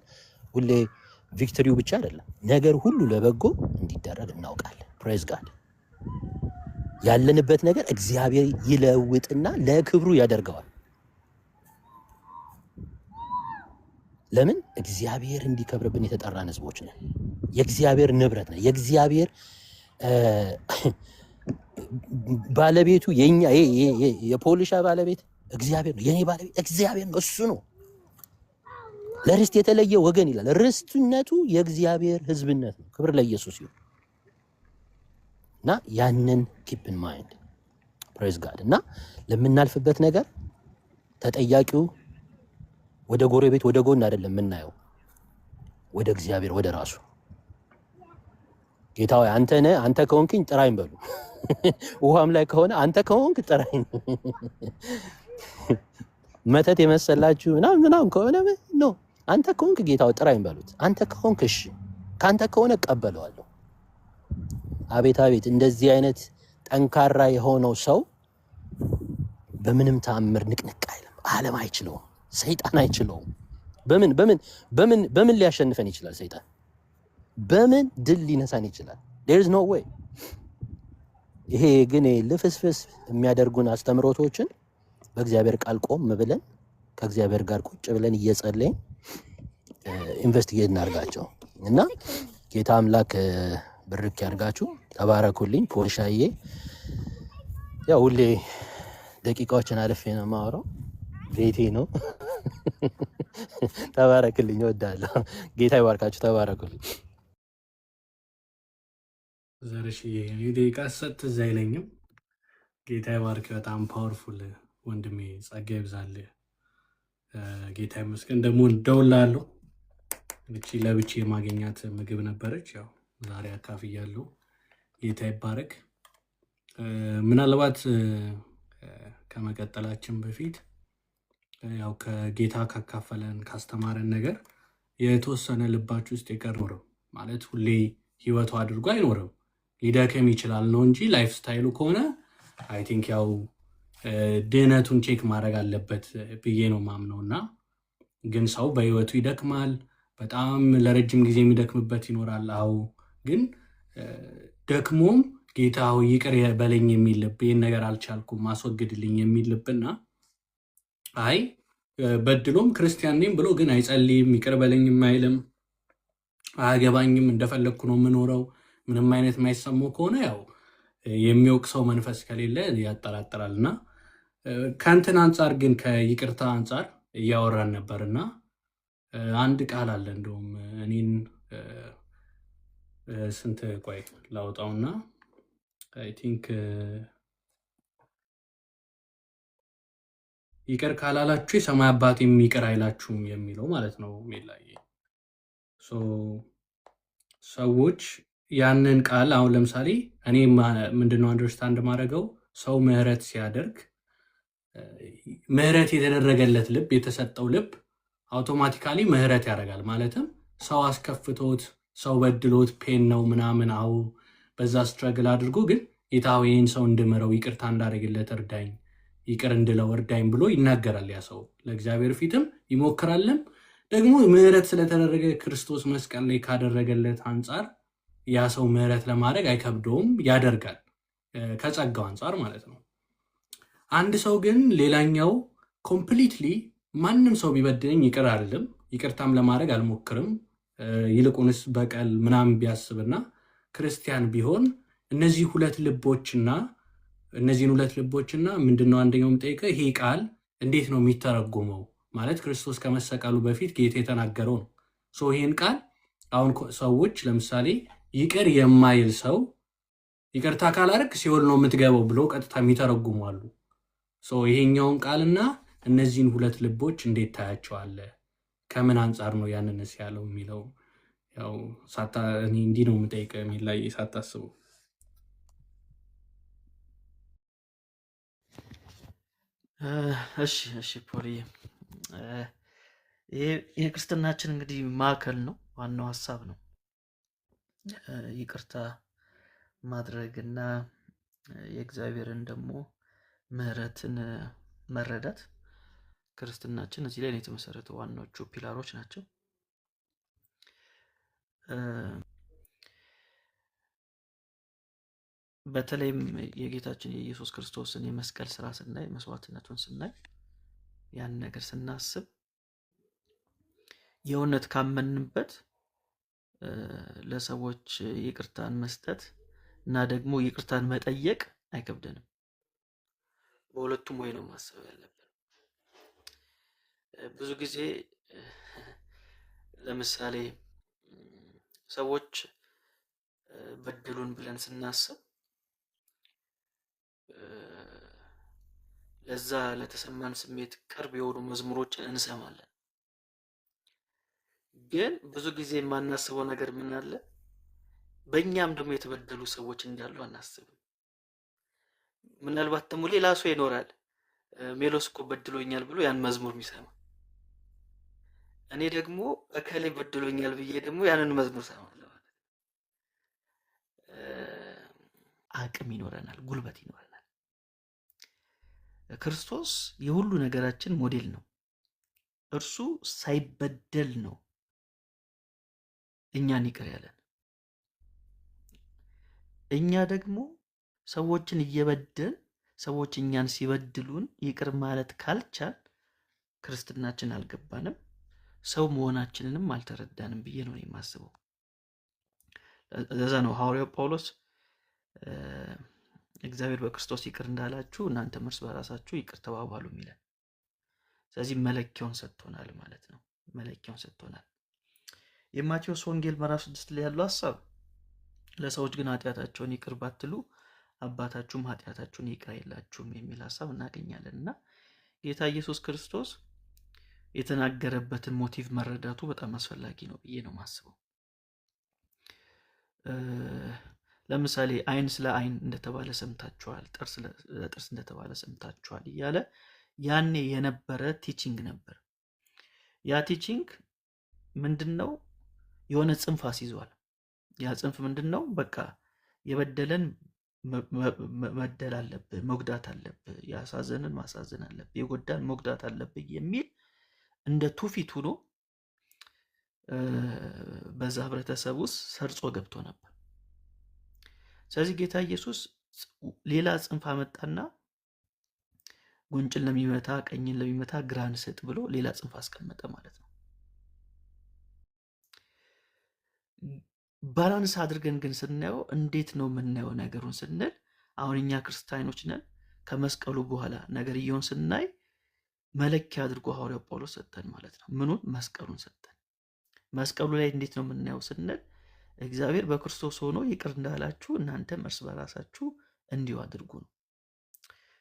ሁሌ ቪክቶሪው ብቻ አይደለም፣ ነገር ሁሉ ለበጎ እንዲደረግ እናውቃለን። ፕራይዝ ጋር ያለንበት ነገር እግዚአብሔር ይለውጥና ለክብሩ ያደርገዋል። ለምን? እግዚአብሔር እንዲከብርብን የተጠራን ህዝቦች ነን። የእግዚአብሔር ንብረት ነን። የእግዚአብሔር ባለቤቱ የኛ የፖሊሻ ባለቤት እግዚአብሔር ነው። የኔ ባለቤት እግዚአብሔር ነው። እሱ ነው ለርስት የተለየ ወገን ይላል። ርስትነቱ የእግዚአብሔር ህዝብነት ነው። ክብር ለኢየሱስ ይሁን። እና ያንን ኪፕ ኢን ማይንድ ፕሬዝ ጋድ። እና ለምናልፍበት ነገር ተጠያቂው ወደ ጎረቤት ወደ ጎን አይደለም የምናየው፣ ወደ እግዚአብሔር ወደ ራሱ። ጌታ ሆይ አንተ ከሆንክኝ ጥራኝ በሉ። ውሃም ላይ ከሆነ አንተ ከሆንክ ጥራኝ። መተት የመሰላችሁ ምናምን ከሆነ ነው አንተ ከሆንክ ጌታ ሆይ ጥራኝ በሉት። አንተ ከሆንክ እሺ፣ ካንተ ከሆነ እቀበለዋለሁ። አቤት አቤት! እንደዚህ አይነት ጠንካራ የሆነው ሰው በምንም ተአምር ንቅንቅ አይልም። ዓለም አይችለውም፣ ሰይጣን አይችለውም። በምን ሊያሸንፈን ይችላል? ሰይጣን በምን ድል ሊነሳን ይችላል? there is no way። ይሄ ግን ልፍስፍስ የሚያደርጉን አስተምሮቶችን በእግዚአብሔር ቃል ቆም ብለን ከእግዚአብሔር ጋር ቁጭ ብለን እየጸለይን ኢንቨስቲጌት እናርጋቸው እና ጌታ አምላክ ብርክ ያርጋችሁ። ተባረኩልኝ። ፖልሻዬ ያው ሁሌ ደቂቃዎችን አልፌ ነው የማወራው፣ ቤቴ ነው። ተባረክልኝ፣ እወዳለሁ። ጌታ ይባርካችሁ። ተባረኩልኝ። ዘርሽዬ እኔ ደቂቃ ሰጥ ትዝ አይለኝም። ጌታ ይባርክ። በጣም ፓወርፉል ወንድሜ፣ ጸጋ ይብዛልህ። ጌታ ይመስገን። ደግሞ እደውልልሃለሁ። እቺ ለብቼ የማገኛት ምግብ ነበረች፣ ያው ዛሬ አካፍያለሁ። ጌታ ይባረክ። ምናልባት ከመቀጠላችን በፊት ያው ከጌታ ካካፈለን ካስተማረን ነገር የተወሰነ ልባችሁ ውስጥ የቀረው ማለት ሁሌ ህይወቱ አድርጎ አይኖርም፣ ሊደክም ይችላል ነው እንጂ ላይፍ ስታይሉ ከሆነ አይ ቲንክ ያው ድህነቱን ቼክ ማድረግ አለበት ብዬ ነው ማምነው። እና ግን ሰው በህይወቱ ይደክማል፣ በጣም ለረጅም ጊዜ የሚደክምበት ይኖራል። አዎ ግን ደክሞም ጌታ ሆይ ይቅር በለኝ የሚል ልብ፣ ይህን ነገር አልቻልኩም ማስወግድልኝ የሚል ልብና አይ በድሎም ክርስቲያን ነኝ ብሎ ግን አይጸልይም፣ ይቅር በለኝም አይልም፣ አያገባኝም፣ እንደፈለግኩ ነው የምኖረው፣ ምንም አይነት የማይሰማው ከሆነ ያው የሚወቅ ሰው መንፈስ ከሌለ ያጠራጥራል። እና ከእንትን አንጻር ግን ከይቅርታ አንጻር እያወራን ነበርና አንድ ቃል አለ እንደውም እኔን ስንት ቆይ ላውጣውና አይ ቲንክ ይቅር ካላላችሁ የሰማይ አባቴም ይቅር አይላችሁም የሚለው ማለት ነው። ሜላይ ሰዎች ያንን ቃል አሁን ለምሳሌ እኔ ምንድነው አንደርስታንድ ማድረገው ሰው ምህረት ሲያደርግ ምህረት የተደረገለት ልብ የተሰጠው ልብ አውቶማቲካሊ ምህረት ያደርጋል። ማለትም ሰው አስከፍቶት ሰው በድሎት ፔን ነው ምናምን አው በዛ ስትረግል አድርጎ ግን ጌታ ሆይ ይህን ሰው እንድምረው ይቅርታ እንዳደርግለት እርዳኝ፣ ይቅር እንድለው እርዳኝ ብሎ ይናገራል። ያ ሰው ለእግዚአብሔር ፊትም ይሞክራልም። ደግሞ ምህረት ስለተደረገ ክርስቶስ መስቀል ላይ ካደረገለት አንጻር ያ ሰው ምህረት ለማድረግ አይከብደውም፣ ያደርጋል ከጸጋው አንጻር ማለት ነው። አንድ ሰው ግን ሌላኛው ኮምፕሊትሊ ማንም ሰው ቢበድለኝ ይቅር አይደለም፣ ይቅርታም ለማድረግ አልሞክርም፣ ይልቁንስ በቀል ምናምን ቢያስብና ክርስቲያን ቢሆን እነዚህን ሁለት ልቦችና ምንድነው አንደኛው የምጠይቀው ይሄ ቃል እንዴት ነው የሚተረጎመው? ማለት ክርስቶስ ከመሰቀሉ በፊት ጌታ የተናገረው ነው። ይህን ቃል አሁን ሰዎች ለምሳሌ ይቅር የማይል ሰው ይቅርታ ካላደረግ ሲኦል ነው የምትገባው ብሎ ቀጥታ የሚተረጉሙ አሉ። ይሄኛውን ቃልና እነዚህን ሁለት ልቦች እንዴት ታያቸዋለ? ከምን አንጻር ነው ያንንስ ያለው የሚለው ያው እኔ እንዲህ ነው የምጠይቀው የሚላይ ሳታስቡ እሺ ፖሊ ይሄ ክርስትናችን እንግዲህ ማዕከል ነው፣ ዋናው ሀሳብ ነው ይቅርታ ማድረግና የእግዚአብሔርን ደግሞ ምህረትን መረዳት። ክርስትናችን እዚህ ላይ ነው የተመሰረተው፣ ዋናዎቹ ፒላሮች ናቸው። በተለይም የጌታችን የኢየሱስ ክርስቶስን የመስቀል ስራ ስናይ፣ መስዋዕትነቱን ስናይ፣ ያን ነገር ስናስብ የእውነት ካመንበት ለሰዎች ይቅርታን መስጠት እና ደግሞ ይቅርታን መጠየቅ አይከብደንም። በሁለቱም ወይ ነው ማሰብ ያለብን። ብዙ ጊዜ ለምሳሌ ሰዎች በደሉን ብለን ስናስብ ለዛ ለተሰማን ስሜት ቅርብ የሆኑ መዝሙሮችን እንሰማለን። ግን ብዙ ጊዜ የማናስበው ነገር ምን አለ? በእኛም ደግሞ የተበደሉ ሰዎች እንዳሉ አናስብም። ምናልባት ደግሞ ሌላ ሰው ይኖራል ሜሎስ እኮ በድሎኛል ብሎ ያን መዝሙር የሚሰማ፣ እኔ ደግሞ እከሌ በድሎኛል ብዬ ደግሞ ያንን መዝሙር ሰማለሁ። አቅም ይኖረናል፣ ጉልበት ይኖረናል። ክርስቶስ የሁሉ ነገራችን ሞዴል ነው። እርሱ ሳይበደል ነው እኛን ይቅር ያለን። እኛ ደግሞ ሰዎችን እየበደል ሰዎች እኛን ሲበድሉን ይቅር ማለት ካልቻል ክርስትናችን አልገባንም፣ ሰው መሆናችንንም አልተረዳንም ብዬ ነው የማስበው። ለዛ ነው ሐዋርያው ጳውሎስ እግዚአብሔር በክርስቶስ ይቅር እንዳላችሁ እናንተም እርስ በራሳችሁ ይቅር ተባባሉ የሚለን። ስለዚህ መለኪያውን ሰጥቶናል ማለት ነው። መለኪያውን ሰጥቶናል። የማቴዎስ ወንጌል ምዕራፍ 6 ላይ ያለው ሐሳብ ለሰዎች ግን ኃጢአታቸውን ይቅር ባትሉ አባታችሁም ኃጢአታችሁን ይቅር አይላችሁም የሚል ሐሳብ እናገኛለን። እና ጌታ ኢየሱስ ክርስቶስ የተናገረበትን ሞቲቭ መረዳቱ በጣም አስፈላጊ ነው ብዬ ነው የማስበው። ለምሳሌ አይን ስለ አይን እንደተባለ ሰምታችኋል፣ ጥርስ ለጥርስ እንደተባለ ሰምታችኋል እያለ ያኔ የነበረ ቲቺንግ ነበር። ያ ቲቺንግ ምንድነው? የሆነ ጽንፍ አስይዟል። ያ ጽንፍ ምንድነው? በቃ የበደለን መበደል አለብህ፣ መጉዳት አለብህ፣ ያሳዘንን ማሳዘን አለብህ፣ የጎዳን መጉዳት አለብህ የሚል እንደ ትውፊት ሆኖ በዛ ህብረተሰብ ውስጥ ሰርጾ ገብቶ ነበር። ስለዚህ ጌታ ኢየሱስ ሌላ ጽንፍ አመጣና ጉንጭን ለሚመታ ቀኝን ለሚመታ ግራን ስጥ ብሎ ሌላ ጽንፍ አስቀመጠ ማለት ነው። ባላንስ አድርገን ግን ስናየው እንዴት ነው የምናየው ነገሩን ስንል፣ አሁን እኛ ክርስቲያኖች ነን። ከመስቀሉ በኋላ ነገርየውን ስናይ መለኪያ አድርጎ ሐዋርያው ጳውሎስ ሰጠን ማለት ነው። ምኑን? መስቀሉን ሰጠን። መስቀሉ ላይ እንዴት ነው የምናየው ስንል፣ እግዚአብሔር በክርስቶስ ሆኖ ይቅር እንዳላችሁ እናንተም እርስ በራሳችሁ እንዲሁ አድርጉ ነው።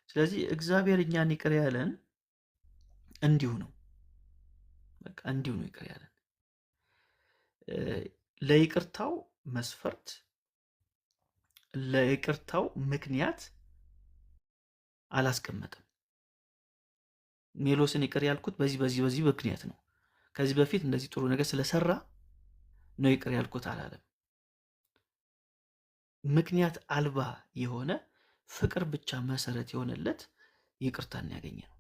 ስለዚህ እግዚአብሔር እኛን ይቅር ያለን እንዲሁ ነው፣ በቃ እንዲሁ ነው ይቅር ያለን። ለይቅርታው መስፈርት፣ ለይቅርታው ምክንያት አላስቀመጠም። ሜሎስን ይቅር ያልኩት በዚህ ምክንያት ነው፣ ከዚህ በፊት እንደዚህ ጥሩ ነገር ስለሰራ ነው ይቅር ያልኩት አላለም። ምክንያት አልባ የሆነ ፍቅር ብቻ መሰረት የሆነለት ይቅርታን ያገኘ ነው።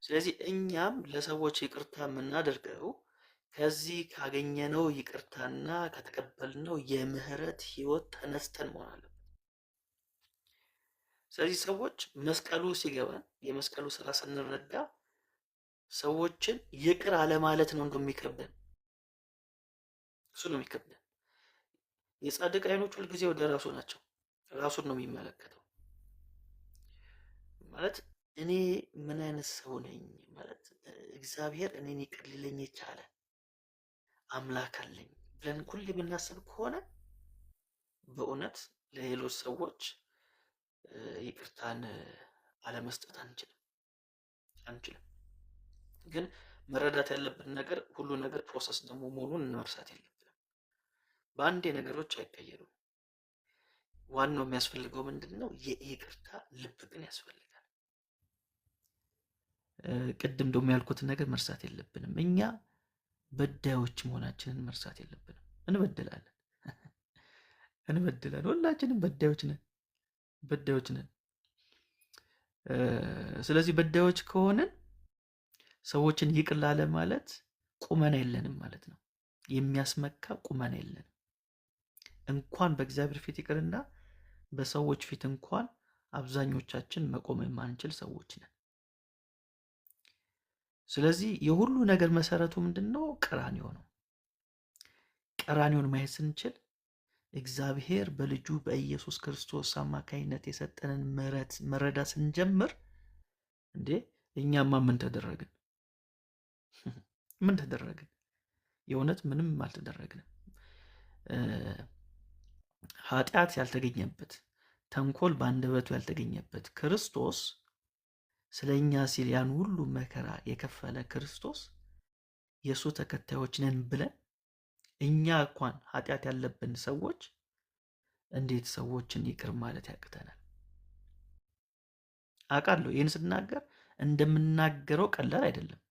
ስለዚህ እኛም ለሰዎች ይቅርታ የምናደርገው ከዚህ ካገኘነው ይቅርታና ከተቀበልነው የምህረት ህይወት ተነስተን መሆን አለበት። ስለዚህ ሰዎች መስቀሉ ሲገባን፣ የመስቀሉ ስራ ስንረዳ ሰዎችን ይቅር አለማለት ነው እንደሚከብደን፣ እሱ ነው የሚከብደን። የጻድቅ አይኖች ሁልጊዜ ወደ ራሱ ናቸው፣ ራሱን ነው የሚመለከተው። ማለት እኔ ምን አይነት ሰው ነኝ ማለት እግዚአብሔር እኔን ይቅር ሊለኝ የቻለ አምላክ አለኝ ብለን ሁሌ የምናስብ ከሆነ በእውነት ለሌሎች ሰዎች ይቅርታን አለመስጠት አንችልም። ግን መረዳት ያለብን ነገር ሁሉ ነገር ፕሮሰስ ደግሞ መሆኑን መርሳት የለብንም። በአንዴ ነገሮች አይቀየሩም። ዋናው የሚያስፈልገው ምንድን ነው? የይቅርታ ልብ ግን ያስፈልጋል። ቅድም ደግሞ ያልኩትን ነገር መርሳት የለብንም። እኛ በዳዮች መሆናችንን መርሳት የለብንም። እንበድላለን፣ ሁላችንም በዳዮች ነን። ስለዚህ በዳዮች ከሆንን ሰዎችን ይቅር ላለ ማለት ቁመና የለንም ማለት ነው። የሚያስመካ ቁመና የለንም። እንኳን በእግዚአብሔር ፊት ይቅርና በሰዎች ፊት እንኳን አብዛኞቻችን መቆም የማንችል ሰዎች ነን። ስለዚህ የሁሉ ነገር መሰረቱ ምንድነው? ቀራንዮ ነው። ቀራንዮን ማየት ስንችል እግዚአብሔር በልጁ በኢየሱስ ክርስቶስ አማካኝነት የሰጠንን ምሕረት መረዳት ስንጀምር እንዴ እኛማ ምን ተደረግን? ምን ተደረግን? የእውነት ምንም አልተደረግንም። ኃጢአት ያልተገኘበት፣ ተንኮል በአንደበቱ ያልተገኘበት ክርስቶስ ስለኛ ሲል ያን ሁሉ መከራ የከፈለ ክርስቶስ የእሱ ተከታዮች ነን ብለን እኛ እንኳን ኃጢአት ያለብን ሰዎች እንዴት ሰዎችን ይቅር ማለት ያቅተናል? አውቃለሁ ይህን ስናገር እንደምናገረው ቀላል አይደለም፣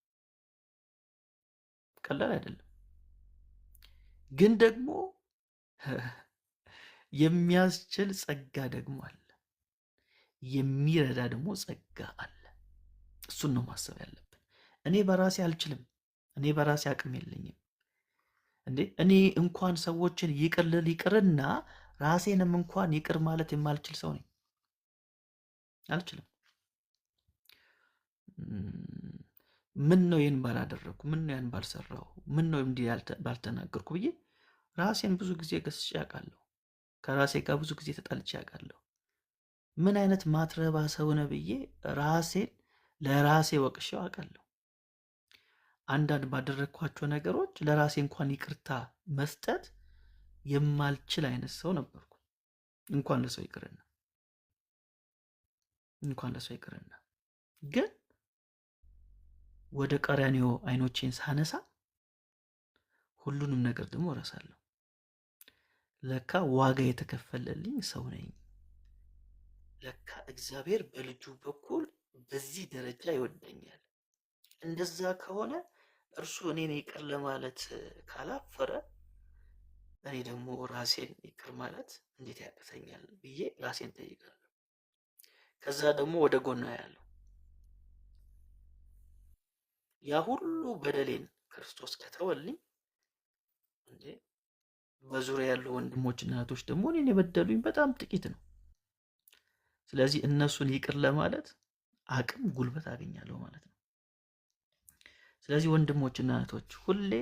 ግን ደግሞ የሚያስችል ጸጋ ደግሞ አለ፣ የሚረዳ ደግሞ ጸጋ አለ። እሱን ነው ማሰብ ያለብን። እኔ በራሴ አልችልም፣ እኔ በራሴ አቅም የለኝም። እንዴ እኔ እንኳን ሰዎችን ይቅር ልል ይቅርና ራሴንም እንኳን ይቅር ማለት የማልችል ሰው ነኝ። አልችልም። ምን ነው ይህን ባላደረግኩ፣ ምን ነው ያን ባልሰራሁ፣ ምን ነው እንዲህ ባልተናገርኩ ብዬ ራሴን ብዙ ጊዜ ገስጬ አውቃለሁ። ከራሴ ጋር ብዙ ጊዜ ተጣልቼ አውቃለሁ። ምን አይነት ማትረባ ሰው ነህ ብዬ ራሴን ለራሴ ወቅሼው አውቃለሁ። አንዳንድ ባደረግኳቸው ነገሮች ለራሴ እንኳን ይቅርታ መስጠት የማልችል አይነት ሰው ነበርኩ። እንኳን ለሰው ይቅርና ግን ወደ ቀራንዮ አይኖቼን ሳነሳ ሁሉንም ነገር ደግሞ እረሳለሁ። ለካ ዋጋ የተከፈለልኝ ሰው ነኝ። ለካ እግዚአብሔር በልጁ በኩል በዚህ ደረጃ ይወደኛል። እንደዛ ከሆነ እርሱ እኔን ይቅር ለማለት ካላፈረ እኔ ደግሞ ራሴን ይቅር ማለት እንዴት ያቅተኛል ብዬ ራሴን ጠይቃለሁ። ከዛ ደግሞ ወደ ጎና ያለው ያ ሁሉ በደሌን ክርስቶስ ከተወልኝ እንዴ በዙሪያ ያሉ ወንድሞችና እህቶች ደግሞ እኔን የበደሉኝ በጣም ጥቂት ነው። ስለዚህ እነሱን ይቅር ለማለት አቅም፣ ጉልበት አገኛለሁ ማለት ነው። ስለዚህ ወንድሞችና እህቶች ሁሌ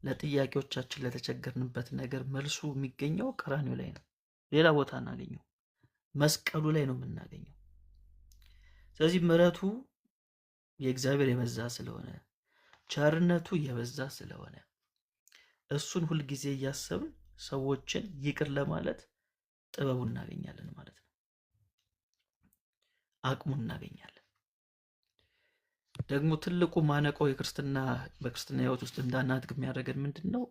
ለጥያቄዎቻችን ለተቸገርንበት ነገር መልሱ የሚገኘው ቀራንዮ ላይ ነው። ሌላ ቦታ እናገኘው፣ መስቀሉ ላይ ነው የምናገኘው። ስለዚህ ምሕረቱ የእግዚአብሔር የበዛ ስለሆነ፣ ቸርነቱ የበዛ ስለሆነ እሱን ሁልጊዜ እያሰብን ሰዎችን ይቅር ለማለት ጥበቡን እናገኛለን ማለት ነው። አቅሙን እናገኛለን። ደግሞ ትልቁ ማነቆ በክርስትና ህይወት ውስጥ እንዳናድግ የሚያደርገን ምንድን ነው?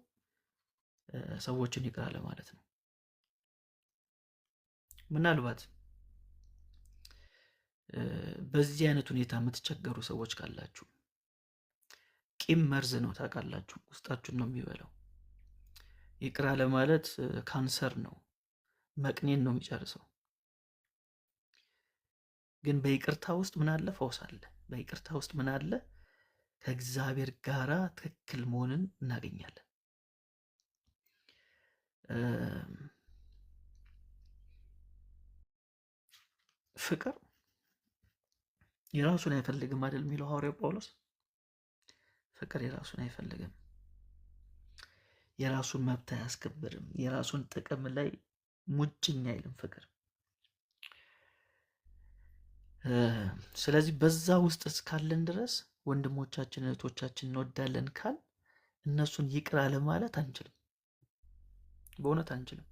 ሰዎችን ይቅር አለ ማለት ነው። ምናልባት በዚህ አይነት ሁኔታ የምትቸገሩ ሰዎች ካላችሁ፣ ቂም መርዝ ነው ታውቃላችሁ፣ ውስጣችሁን ነው የሚበላው። ይቅር አለ ማለት ካንሰር ነው፣ መቅኔን ነው የሚጨርሰው። ግን በይቅርታ ውስጥ ምን አለ? ፈውስ አለ። በይቅርታ ውስጥ ምን አለ? ከእግዚአብሔር ጋራ ትክክል መሆንን እናገኛለን። ፍቅር የራሱን አይፈልግም አይደል የሚለው ሐዋርያው ጳውሎስ። ፍቅር የራሱን አይፈልግም፣ የራሱን መብት አያስከብርም፣ የራሱን ጥቅም ላይ ሙጭኝ አይልም ፍቅር። ስለዚህ በዛ ውስጥ እስካለን ድረስ ወንድሞቻችን እህቶቻችን እንወዳለን ካል እነሱን ይቅር አለ ማለት አንችልም። በእውነት አንችልም።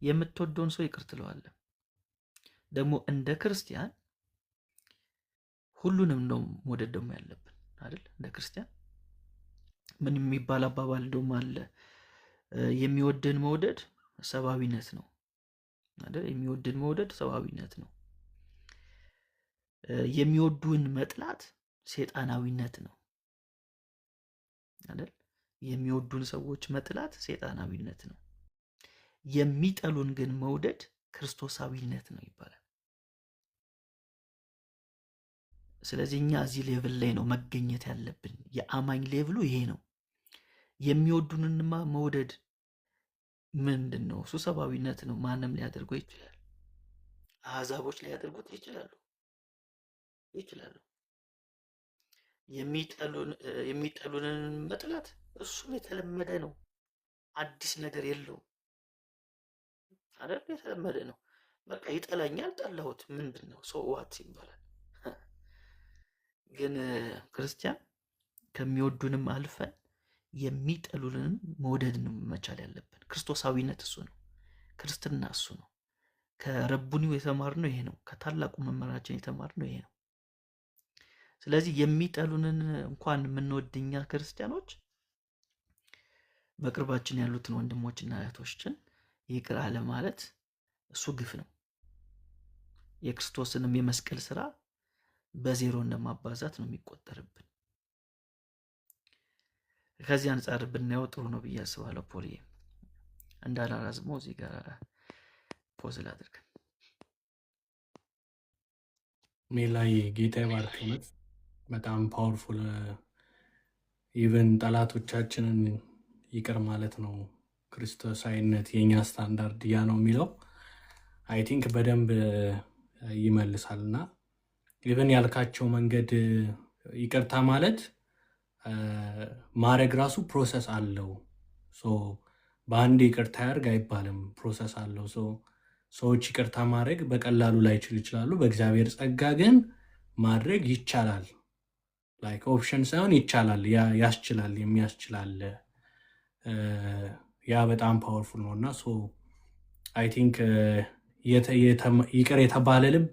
የምትወደውን ሰው ይቅር ትለዋለህ። ደግሞ እንደ ክርስቲያን ሁሉንም ነው መውደድ ደግሞ ያለብን አይደል? እንደ ክርስቲያን ምን የሚባል አባባል ደግሞ አለ? የሚወድን መውደድ ሰብአዊነት ነው አይደል? የሚወድን መውደድ ሰብአዊነት ነው። የሚወዱን መጥላት ሴጣናዊነት ነው አይደል? የሚወዱን ሰዎች መጥላት ሴጣናዊነት ነው። የሚጠሉን ግን መውደድ ክርስቶሳዊነት ነው ይባላል። ስለዚህ እኛ እዚህ ሌቭል ላይ ነው መገኘት ያለብን። የአማኝ ሌቭሉ ይሄ ነው። የሚወዱንንማ መውደድ ምንድን ነው? እሱ ሰብአዊነት ነው። ማንም ሊያደርገው ይችላል። አሕዛቦች ሊያደርጉት ይችላሉ። የሚጠሉንን መጥላት እሱም የተለመደ ነው። አዲስ ነገር የለውም አይደል? የተለመደ ነው። በቃ ይጠላኛል፣ ጠላሁት፣ ምንድን ነው ሰው ዋት ይባላል። ግን ክርስቲያን ከሚወዱንም አልፈን የሚጠሉንን መውደድ ነው መቻል ያለብን። ክርስቶሳዊነት እሱ ነው። ክርስትና እሱ ነው። ከረቡኒው የተማርነው ይሄ ነው። ከታላቁ መምህራችን የተማርነው ይሄ ነው። ስለዚህ የሚጠሉንን እንኳን የምንወድኛ ክርስቲያኖች በቅርባችን ያሉትን ወንድሞችና እህቶችን ይቅር አለ ማለት እሱ ግፍ ነው። የክርስቶስንም የመስቀል ስራ በዜሮ እንደማባዛት ነው የሚቆጠርብን። ከዚህ አንጻር ብናየው ጥሩ ነው ብዬ አስባለሁ። ፖሊ እንዳላራዝመው እዚህ ጋር ፖዝ ላድርግ። ሜላይ ጌታ ይባርክ። እውነት በጣም ፓወርፉል። ኢቨን ጠላቶቻችንን ይቅር ማለት ነው ክርስቶሳዊነት፣ የኛ ስታንዳርድ ያ ነው የሚለው አይ ቲንክ በደንብ ይመልሳል። እና ኢቨን ያልካቸው መንገድ ይቅርታ ማለት ማድረግ ራሱ ፕሮሰስ አለው። በአንድ ይቅርታ ያርግ አይባልም፣ ፕሮሰስ አለው። ሰዎች ይቅርታ ማድረግ በቀላሉ ላይችሉ ይችላሉ። በእግዚአብሔር ጸጋ ግን ማድረግ ይቻላል። ላይክ ኦፕሽን ሳይሆን ይቻላል፣ ያስችላል፣ የሚያስችላል። ያ በጣም ፓወርፉል ነው። እና አይ ቲንክ ይቅር የተባለ ልብ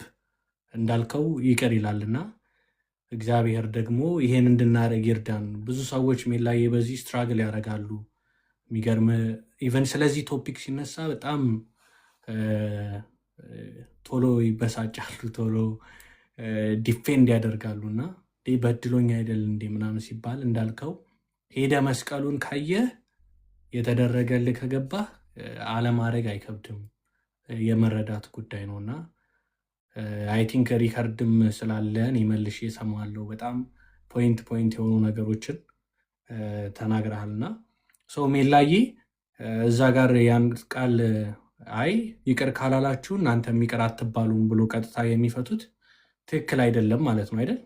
እንዳልከው ይቅር ይላል። እና እግዚአብሔር ደግሞ ይሄን እንድናደርግ ይርዳን። ብዙ ሰዎች ሜላዬ በዚህ ስትራግል ያደርጋሉ። የሚገርም ኢቨን ስለዚህ ቶፒክ ሲነሳ በጣም ቶሎ ይበሳጫሉ፣ ቶሎ ዲፌንድ ያደርጋሉ። እና በድሎኝ አይደል እንዴ ምናምን ሲባል እንዳልከው ሄደ መስቀሉን ካየህ የተደረገልህ ከገባህ አለማድረግ አይከብድም፣ የመረዳት ጉዳይ ነው። እና አይ ቲንክ ሪከርድም ስላለን ይመልሽ እሰማለሁ። በጣም ፖይንት የሆኑ ነገሮችን ተናግረሃል። እና ሜላዬ እዛ ጋር ያን ቃል አይ ይቅር ካላላችሁ እናንተም ይቅር አትባሉም ብሎ ቀጥታ የሚፈቱት ትክክል አይደለም ማለት ነው አይደል?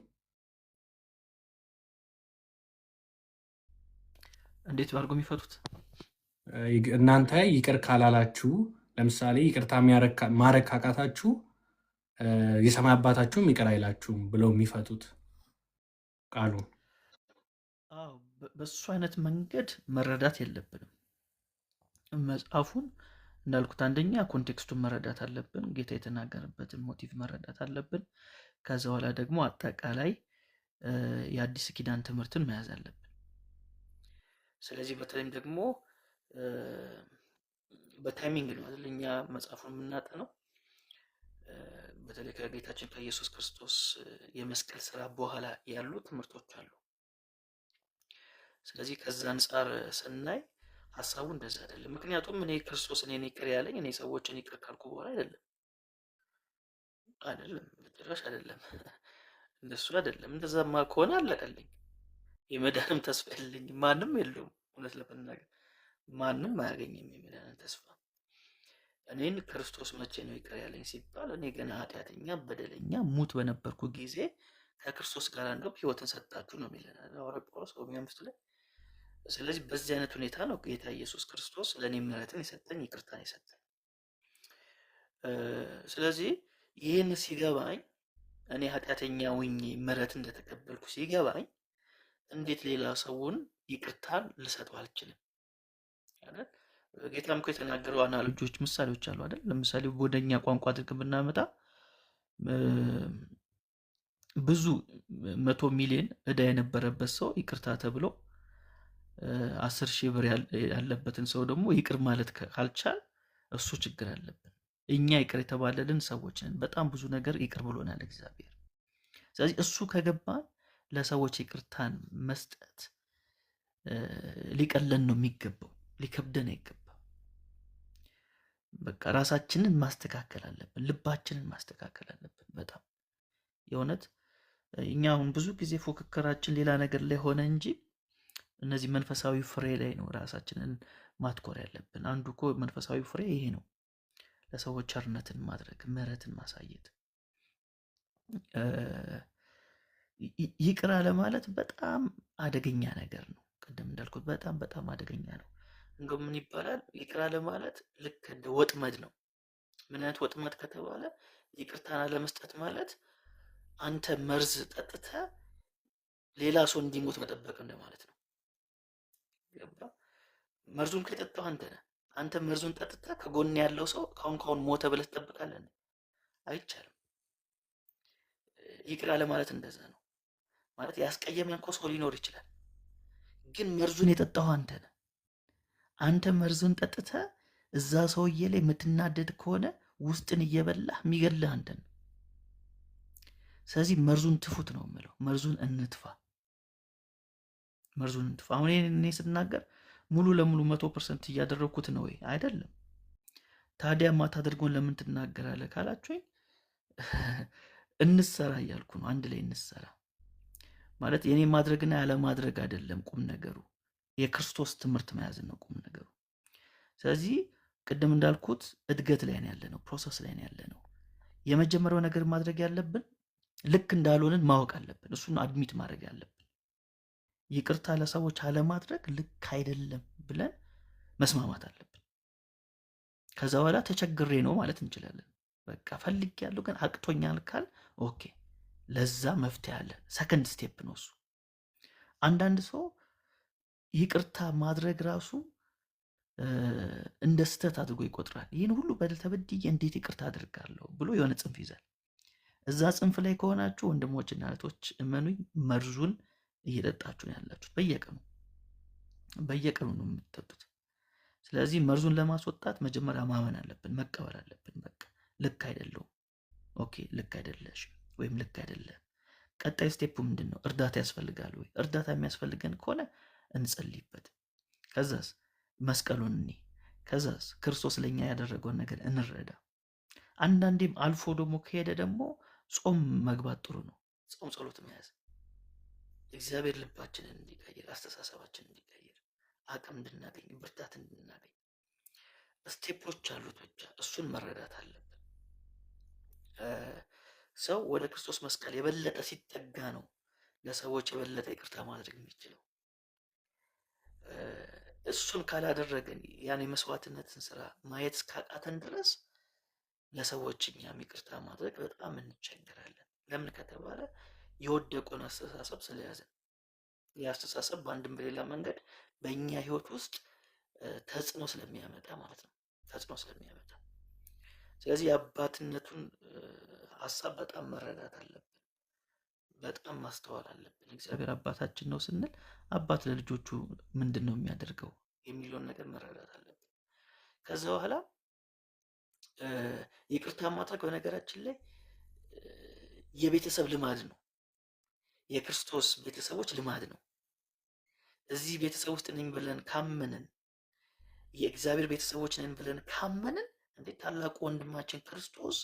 እንዴት ባርጎ የሚፈቱት? እናንተ ይቅር ካላላችሁ፣ ለምሳሌ ይቅርታ ማድረግ ካቃታችሁ የሰማይ አባታችሁም ይቅር አይላችሁም ብለው የሚፈቱት ቃሉ። በሱ አይነት መንገድ መረዳት የለብንም መጽሐፉን። እንዳልኩት አንደኛ ኮንቴክስቱን መረዳት አለብን፣ ጌታ የተናገረበትን ሞቲቭ መረዳት አለብን። ከዛ በኋላ ደግሞ አጠቃላይ የአዲስ ኪዳን ትምህርትን መያዝ አለብን። ስለዚህ በተለይም ደግሞ በታይሚንግ ነው አይደል እኛ መጽሐፉን የምናጠነው። በተለይ ከጌታችን ከኢየሱስ ክርስቶስ የመስቀል ስራ በኋላ ያሉ ትምህርቶች አሉ። ስለዚህ ከዛ አንጻር ስናይ ሀሳቡ እንደዛ አይደለም። ምክንያቱም እኔ ክርስቶስ እኔን ይቅር ያለኝ እኔ ሰዎችን ይቅር ካልኩ በኋላ አይደለም በጭራሽ አይደለም። እንደሱ አይደለም። እንደዛማ ከሆነ አለቀልኝ፣ የመዳንም ተስፋ የለኝም፣ ማንም የለውም። እውነት ለመናገር ማንም አያገኝም የመዳንን ተስፋ። እኔን ክርስቶስ መቼ ነው ይቅር ያለኝ ሲባል እኔ ገና ኃጢአተኛ በደለኛ ሙት በነበርኩ ጊዜ ከክርስቶስ ጋር እንደው ህይወትን ሰጣችሁ ነው የሚለን ሐዋርያው ጳውሎስ ሮሜ 5 ላይ። ስለዚህ በዚህ አይነት ሁኔታ ነው ጌታ ኢየሱስ ክርስቶስ ለእኔ ምሕረትን የሰጠኝ ይቅርታን የሰጠኝ። ስለዚህ ይህን ሲገባኝ እኔ ኃጢአተኛ ሆኜ ምሕረት እንደተቀበልኩ ሲገባኝ እንዴት ሌላ ሰውን ይቅርታን ልሰጠው አልችልም አይደል? ጌታም እኮ የተናገረው አናሎጂዎች ምሳሌዎች አሉ አይደል? ለምሳሌ ወደኛ ቋንቋ አድርገን ብናመጣ ብዙ 100 ሚሊዮን እዳ የነበረበት ሰው ይቅርታ ተብሎ 10,000 ብር ያለበትን ሰው ደግሞ ይቅር ማለት ካልቻል እሱ ችግር አለብን። እኛ ይቅር የተባለልን ሰዎች ነን። በጣም ብዙ ነገር ይቅር ብሎናል እግዚአብሔር። ስለዚህ እሱ ከገባን ለሰዎች ይቅርታን መስጠት ሊቀለን ነው የሚገባው፣ ሊከብደን አይገባም። በቃ ራሳችንን ማስተካከል አለብን፣ ልባችንን ማስተካከል አለብን። በጣም የእውነት እኛ አሁን ብዙ ጊዜ ፉክክራችን ሌላ ነገር ላይ ሆነ እንጂ እነዚህ መንፈሳዊ ፍሬ ላይ ነው ራሳችንን ማትኮር ያለብን። አንዱ እኮ መንፈሳዊ ፍሬ ይሄ ነው፣ ለሰዎች ቸርነትን ማድረግ፣ ምሕረትን ማሳየት። ይቅር አለ ማለት በጣም አደገኛ ነገር ነው። ቅድም እንዳልኩት በጣም በጣም አደገኛ ነው። እንደውም ምን ይባላል? ይቅር አለ ማለት ልክ እንደ ወጥመድ ነው። ምን አይነት ወጥመድ ከተባለ ይቅርታን አለመስጠት ማለት አንተ መርዝ ጠጥተ ሌላ ሰው እንዲሞት መጠበቅ እንደማለት ነው። ገባ? መርዙን ከጠጣው አንተ ነህ። አንተ መርዙን ጠጥተ ከጎን ያለው ሰው ካሁን ሞተ ብለህ ትጠብቃለህ? አይቻልም። ይቅር አለ ማለት እንደዛ ነው። ማለት ያስቀየመን እኮ ሰው ሊኖር ይችላል፣ ግን መርዙን የጠጣው አንተ ነህ። አንተ መርዙን ጠጥተ እዛ ሰውዬ ላይ የምትናደድ ከሆነ ውስጥን እየበላህ የሚገልህ አንተ ነው። ስለዚህ መርዙን ትፉት ነው የምለው። መርዙን እንጥፋ፣ መርዙን እንጥፋ። አሁን እኔ ስናገር ሙሉ ለሙሉ 100% እያደረግኩት ነው ወይ? አይደለም። ታዲያ ማታደርገውን ለምን ትናገራለህ ካላችሁኝ እንሰራ እያልኩ ነው። አንድ ላይ እንሰራ ማለት የኔ ማድረግና ያለ ማድረግ አይደለም ቁም ነገሩ፣ የክርስቶስ ትምህርት መያዝ ነው ቁም ነገሩ። ስለዚህ ቅድም እንዳልኩት እድገት ላይ ነው ያለነው፣ ፕሮሰስ ላይ ነው ያለነው። የመጀመሪያው ነገር ማድረግ ያለብን ልክ እንዳልሆንን ማወቅ አለብን። እሱን አድሚት ማድረግ ያለብን። ይቅርታ ለሰዎች አለማድረግ ልክ አይደለም ብለን መስማማት አለብን። ከዛ በኋላ ተቸግሬ ነው ማለት እንችላለን። በቃ ፈልጌያለሁ ግን አቅቶኛል ካል ኦኬ፣ ለዛ መፍትሄ አለ። ሰከንድ ስቴፕ ነው እሱ። አንዳንድ ሰው ይቅርታ ማድረግ ራሱ እንደ ስህተት አድርጎ ይቆጥራል። ይህን ሁሉ በደል ተበድዬ እንዴት ይቅርታ አድርጋለሁ ብሎ የሆነ ጽንፍ ይዛል። እዛ ጽንፍ ላይ ከሆናችሁ ወንድሞችና እህቶች እመኑኝ፣ መርዙን እየጠጣችሁ ነው ያላችሁት። በየቀኑ ነው የምትጠጡት። ስለዚህ መርዙን ለማስወጣት መጀመሪያ ማመን አለብን፣ መቀበል አለብን። በቃ ልክ አይደለሁም፣ ኦኬ ልክ አይደለሽ ወይም ልክ አይደለም። ቀጣይ ስቴፑ ምንድን ነው? እርዳታ ያስፈልጋል ወይ? እርዳታ የሚያስፈልገን ከሆነ እንጸልይበት። ከዛስ መስቀሉን እኔ ከዛስ ክርስቶስ ለኛ ያደረገውን ነገር እንረዳ። አንዳንዴም አልፎ ደግሞ ከሄደ ደግሞ ጾም መግባት ጥሩ ነው። ጾም ጸሎት መያዝ እግዚአብሔር ልባችንን እንዲቀይር፣ አስተሳሰባችንን እንዲቀይር፣ አቅም እንድናገኝ፣ ብርታት እንድናገኝ ስቴፖች አሉት። ብቻ እሱን መረዳት አለብን። ሰው ወደ ክርስቶስ መስቀል የበለጠ ሲጠጋ ነው ለሰዎች የበለጠ ይቅርታ ማድረግ የሚችለው። እሱን ካላደረግን ያን የመስዋዕትነትን ስራ ማየት እስካቃተን ድረስ ለሰዎች እኛም ይቅርታ ማድረግ በጣም እንቸገራለን። ለምን ከተባለ የወደቁን አስተሳሰብ ስለያዘን፣ የአስተሳሰብ በአንድም በሌላ መንገድ በእኛ ህይወት ውስጥ ተጽዕኖ ስለሚያመጣ ማለት ነው። ተጽዕኖ ስለሚያመጣ ስለዚህ የአባትነቱን ሀሳብ በጣም መረዳት አለብን። በጣም ማስተዋል አለብን። እግዚአብሔር አባታችን ነው ስንል አባት ለልጆቹ ምንድን ነው የሚያደርገው የሚለውን ነገር መረዳት አለብን። ከዛ በኋላ ይቅርታ ማድረግ በነገራችን ላይ የቤተሰብ ልማድ ነው። የክርስቶስ ቤተሰቦች ልማድ ነው። እዚህ ቤተሰብ ውስጥ ነኝ ብለን ካመንን፣ የእግዚአብሔር ቤተሰቦች ነን ብለን ካመንን፣ እንዴት ታላቁ ወንድማችን ክርስቶስ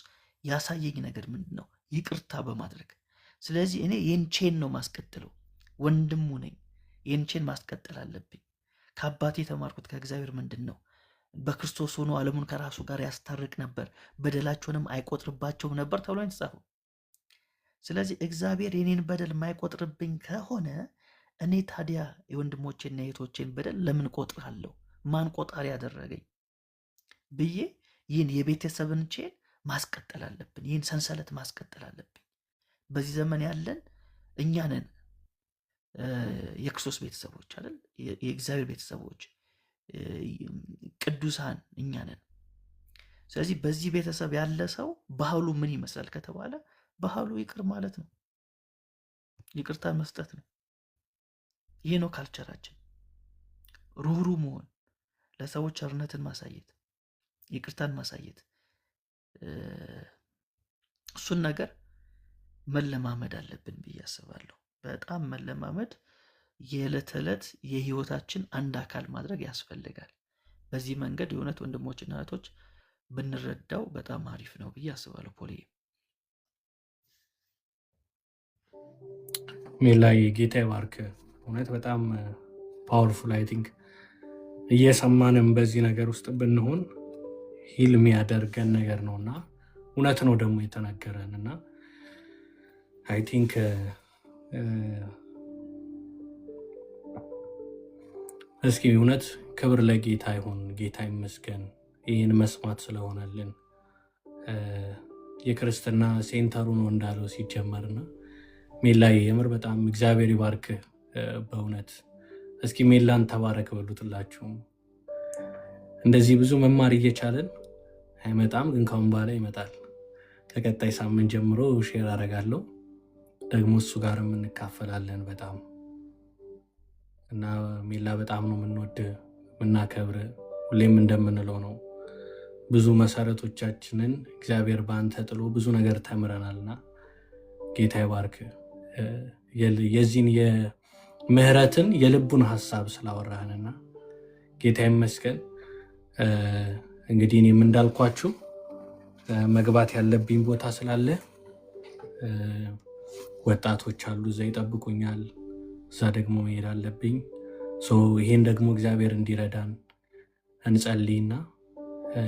ያሳየኝ ነገር ምንድን ነው? ይቅርታ በማድረግ። ስለዚህ እኔ ይህን ቼን ነው ማስቀጥለው። ወንድሙ ነኝ፣ ይህን ቼን ማስቀጠል አለብኝ። ከአባቴ የተማርኩት ከእግዚአብሔር ምንድን ነው? በክርስቶስ ሆኖ ዓለሙን ከራሱ ጋር ያስታርቅ ነበር፣ በደላቸውንም አይቆጥርባቸውም ነበር ተብሎ የተጻፈው። ስለዚህ እግዚአብሔር የኔን በደል የማይቆጥርብኝ ከሆነ እኔ ታዲያ የወንድሞቼና የእህቶቼን በደል ለምን ቆጥራለሁ? ማን ቆጣሪ ያደረገኝ ብዬ ይህን የቤተሰብን ቼን ማስቀጠል አለብን። ይህን ሰንሰለት ማስቀጠል አለብን። በዚህ ዘመን ያለን እኛ ነን የክርስቶስ ቤተሰቦች አይደል? የእግዚአብሔር ቤተሰቦች ቅዱሳን እኛ ነን። ስለዚህ በዚህ ቤተሰብ ያለ ሰው ባህሉ ምን ይመስላል ከተባለ ባህሉ ይቅር ማለት ነው፣ ይቅርታን መስጠት ነው። ይህ ነው ካልቸራችን። ሩህሩህ መሆን፣ ለሰዎች ቸርነትን ማሳየት፣ ይቅርታን ማሳየት፣ እሱን ነገር መለማመድ አለብን ብዬ አስባለሁ። በጣም መለማመድ፣ የዕለት ተዕለት የህይወታችን አንድ አካል ማድረግ ያስፈልጋል። በዚህ መንገድ የእውነት ወንድሞችና እህቶች ብንረዳው በጣም አሪፍ ነው ብዬ አስባለሁ። ፖሊ ሜላይ ጌታ ይባርክ። እውነት በጣም ፓወርፉል። አይ ቲንክ እየሰማንም በዚህ ነገር ውስጥ ብንሆን ሂልም ያደርገን ነገር ነው እና እውነት ነው ደግሞ የተነገረን እና አይ ቲንክ እስኪ እውነት ክብር ለጌታ ይሁን። ጌታ ይመስገን ይህን መስማት ስለሆነልን። የክርስትና ሴንተሩ ነው እንዳለው ሲጀመርና ሜላይ የምር በጣም እግዚአብሔር ይባርክ በእውነት። እስኪ ሜላን ተባረክ በሉትላችሁም። እንደዚህ ብዙ መማር እየቻለን አይመጣም፣ ግን ካሁን በኋላ ይመጣል። ከቀጣይ ሳምንት ጀምሮ ሼር አደርጋለሁ፣ ደግሞ እሱ ጋርም እንካፈላለን በጣም እና ሜላ በጣም ነው የምንወድ የምናከብር። ሁሌም እንደምንለው ነው ብዙ መሰረቶቻችንን እግዚአብሔር በአንተ ጥሎ ብዙ ነገር ተምረናልና ጌታ ይባርክ። የዚህን የምህረትን የልቡን ሀሳብ ስላወራህንና ጌታ ይመስገን። እንግዲህ እኔም እንዳልኳችሁ መግባት ያለብኝ ቦታ ስላለ ወጣቶች አሉ እዛ ይጠብቁኛል። እዛ ደግሞ መሄድ አለብኝ። ይሄን ደግሞ እግዚአብሔር እንዲረዳን እንጸልይና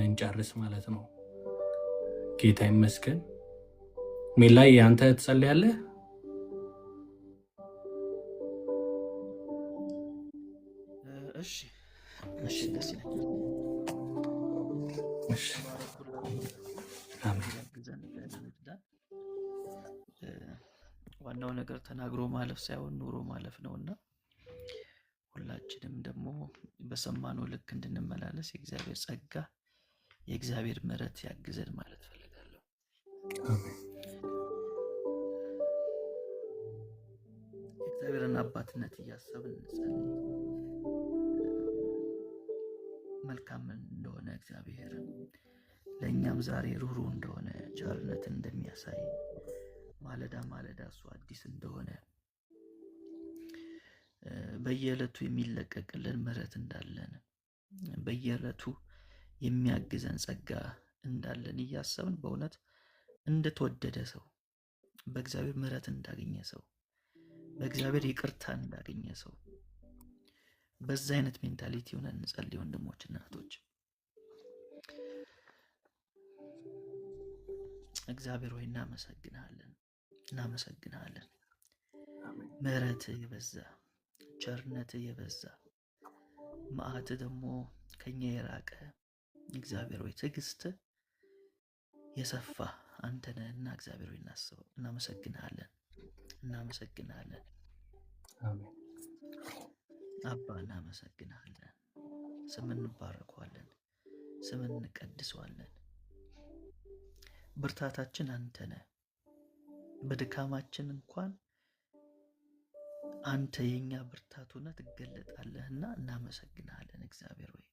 እንጨርስ ማለት ነው። ጌታ ይመስገን። ሜላይ አንተ ትጸልያለህ? እሺ እሺ፣ ደስ ይላል። እሺ አሜን። ዋናው ነገር ተናግሮ ማለፍ ሳይሆን ኑሮ ማለፍ ነውና ሁላችንም ደግሞ በሰማነው ልክ እንድንመላለስ የእግዚአብሔር ጸጋ የእግዚአብሔር ምሕረት ያግዘን ማለት ፈልጋለሁ። የእግዚአብሔርን አባትነት እያሰብን እንጸልይ። መልካም እንደሆነ እግዚአብሔር ለእኛም ዛሬ ሩህሩህ እንደሆነ ቸርነትን እንደሚያሳይ ማለዳ ማለዳ እሱ አዲስ እንደሆነ በየዕለቱ የሚለቀቅልን ምሕረት እንዳለን በየዕለቱ የሚያግዘን ጸጋ እንዳለን እያሰብን በእውነት እንደተወደደ ሰው በእግዚአብሔር ምሕረት እንዳገኘ ሰው በእግዚአብሔር ይቅርታ እንዳገኘ ሰው በዛ አይነት ሜንታሊቲ ሆነን እንጸልይ ወንድሞችና እህቶች። እግዚአብሔር ሆይ እናመሰግናለን፣ እናመሰግናለን። ምሕረት የበዛ ቸርነት የበዛ መዓት ደግሞ ከኛ የራቀ እግዚአብሔር ሆይ ትዕግስት የሰፋ አንተ ነህና እግዚአብሔር ሆይ እናመሰግናለን፣ እናመሰግናለን። አሜን። አባ እናመሰግናለን። ስምን እንባረከዋለን፣ ስምን እንቀድሰዋለን። ብርታታችን አንተ ነህ። በድካማችን እንኳን አንተ የኛ ብርታት ሆነህ ትገለጣለህና እናመሰግናለን እግዚአብሔር ሆይ።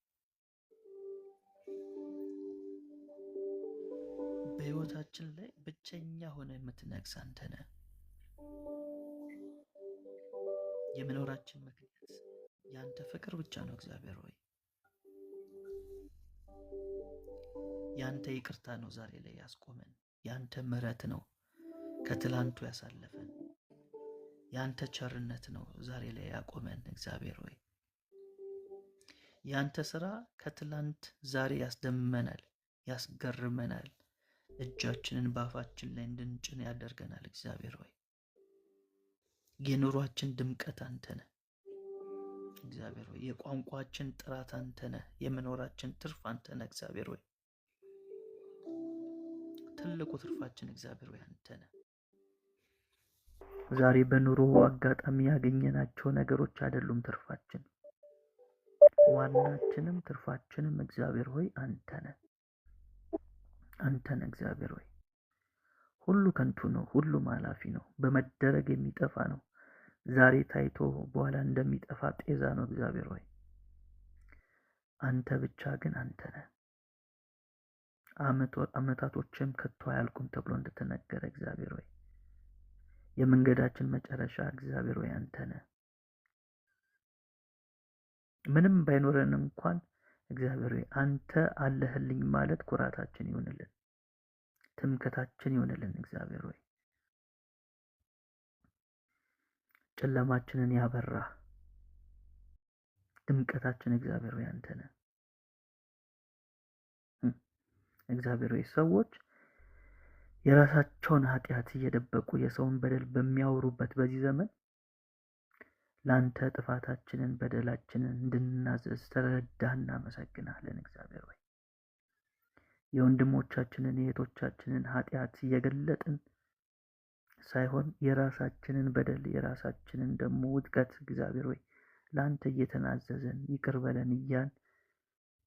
በህይወታችን ላይ ብቸኛ ሆነ የምትነግስ አንተ ነህ። የመኖራችን ምክንያት ያንተ ፍቅር ብቻ ነው እግዚአብሔር ሆይ። ያንተ ይቅርታ ነው ዛሬ ላይ ያስቆመን። ያንተ ምሕረት ነው ከትላንቱ ያሳለፈን። ያንተ ቸርነት ነው ዛሬ ላይ ያቆመን እግዚአብሔር ሆይ። ያንተ ስራ ከትላንት ዛሬ ያስደምመናል፣ ያስገርመናል። እጃችንን በአፋችን ላይ እንድንጭን ያደርገናል እግዚአብሔር ሆይ። የኑሯችን ድምቀት አንተ ነህ እግዚአብሔር ሆይ። የቋንቋችን ጥራት አንተ ነህ። የመኖራችን ትርፍ አንተ ነህ እግዚአብሔር ሆይ። ትልቁ ትርፋችን እግዚአብሔር ሆይ አንተ ነህ። ዛሬ በኑሮ አጋጣሚ ያገኘናቸው ነገሮች አይደሉም ትርፋችን። ዋናችንም ትርፋችንም እግዚአብሔር ሆይ አንተ ነህ። አንተ ነህ እግዚአብሔር ሆይ። ሁሉ ከንቱ ነው፣ ሁሉም ኃላፊ ነው፣ በመደረግ የሚጠፋ ነው። ዛሬ ታይቶ በኋላ እንደሚጠፋ ጤዛ ነው እግዚአብሔር ሆይ። አንተ ብቻ ግን አንተ ነህ። ዓመታቶችም ከቶ አያልቁም ተብሎ እንደተነገረ እግዚአብሔር ሆይ የመንገዳችን መጨረሻ እግዚአብሔር ሆይ አንተ ነህ። ምንም ባይኖረን እንኳን እግዚአብሔር ሆይ አንተ አለህልኝ ማለት ኩራታችን ይሆንልን፣ ትምክህታችን ይሆንልን እግዚአብሔር ሆይ። ጨለማችንን ያበራ ድምቀታችን እግዚአብሔር ሆይ አንተ ነህ። እግዚአብሔር ሆይ ሰዎች የራሳቸውን ኃጢአት እየደበቁ የሰውን በደል በሚያወሩበት በዚህ ዘመን ለአንተ ጥፋታችንን በደላችንን እንድናዘዝ ተረዳህ። እናመሰግናለን እግዚአብሔር ሆይ። የወንድሞቻችንን የእህቶቻችንን ኃጢአት እየገለጥን ሳይሆን የራሳችንን በደል የራሳችንን ደግሞ ውድቀት እግዚአብሔር ሆይ ለአንተ እየተናዘዘን ይቅር በለን እያን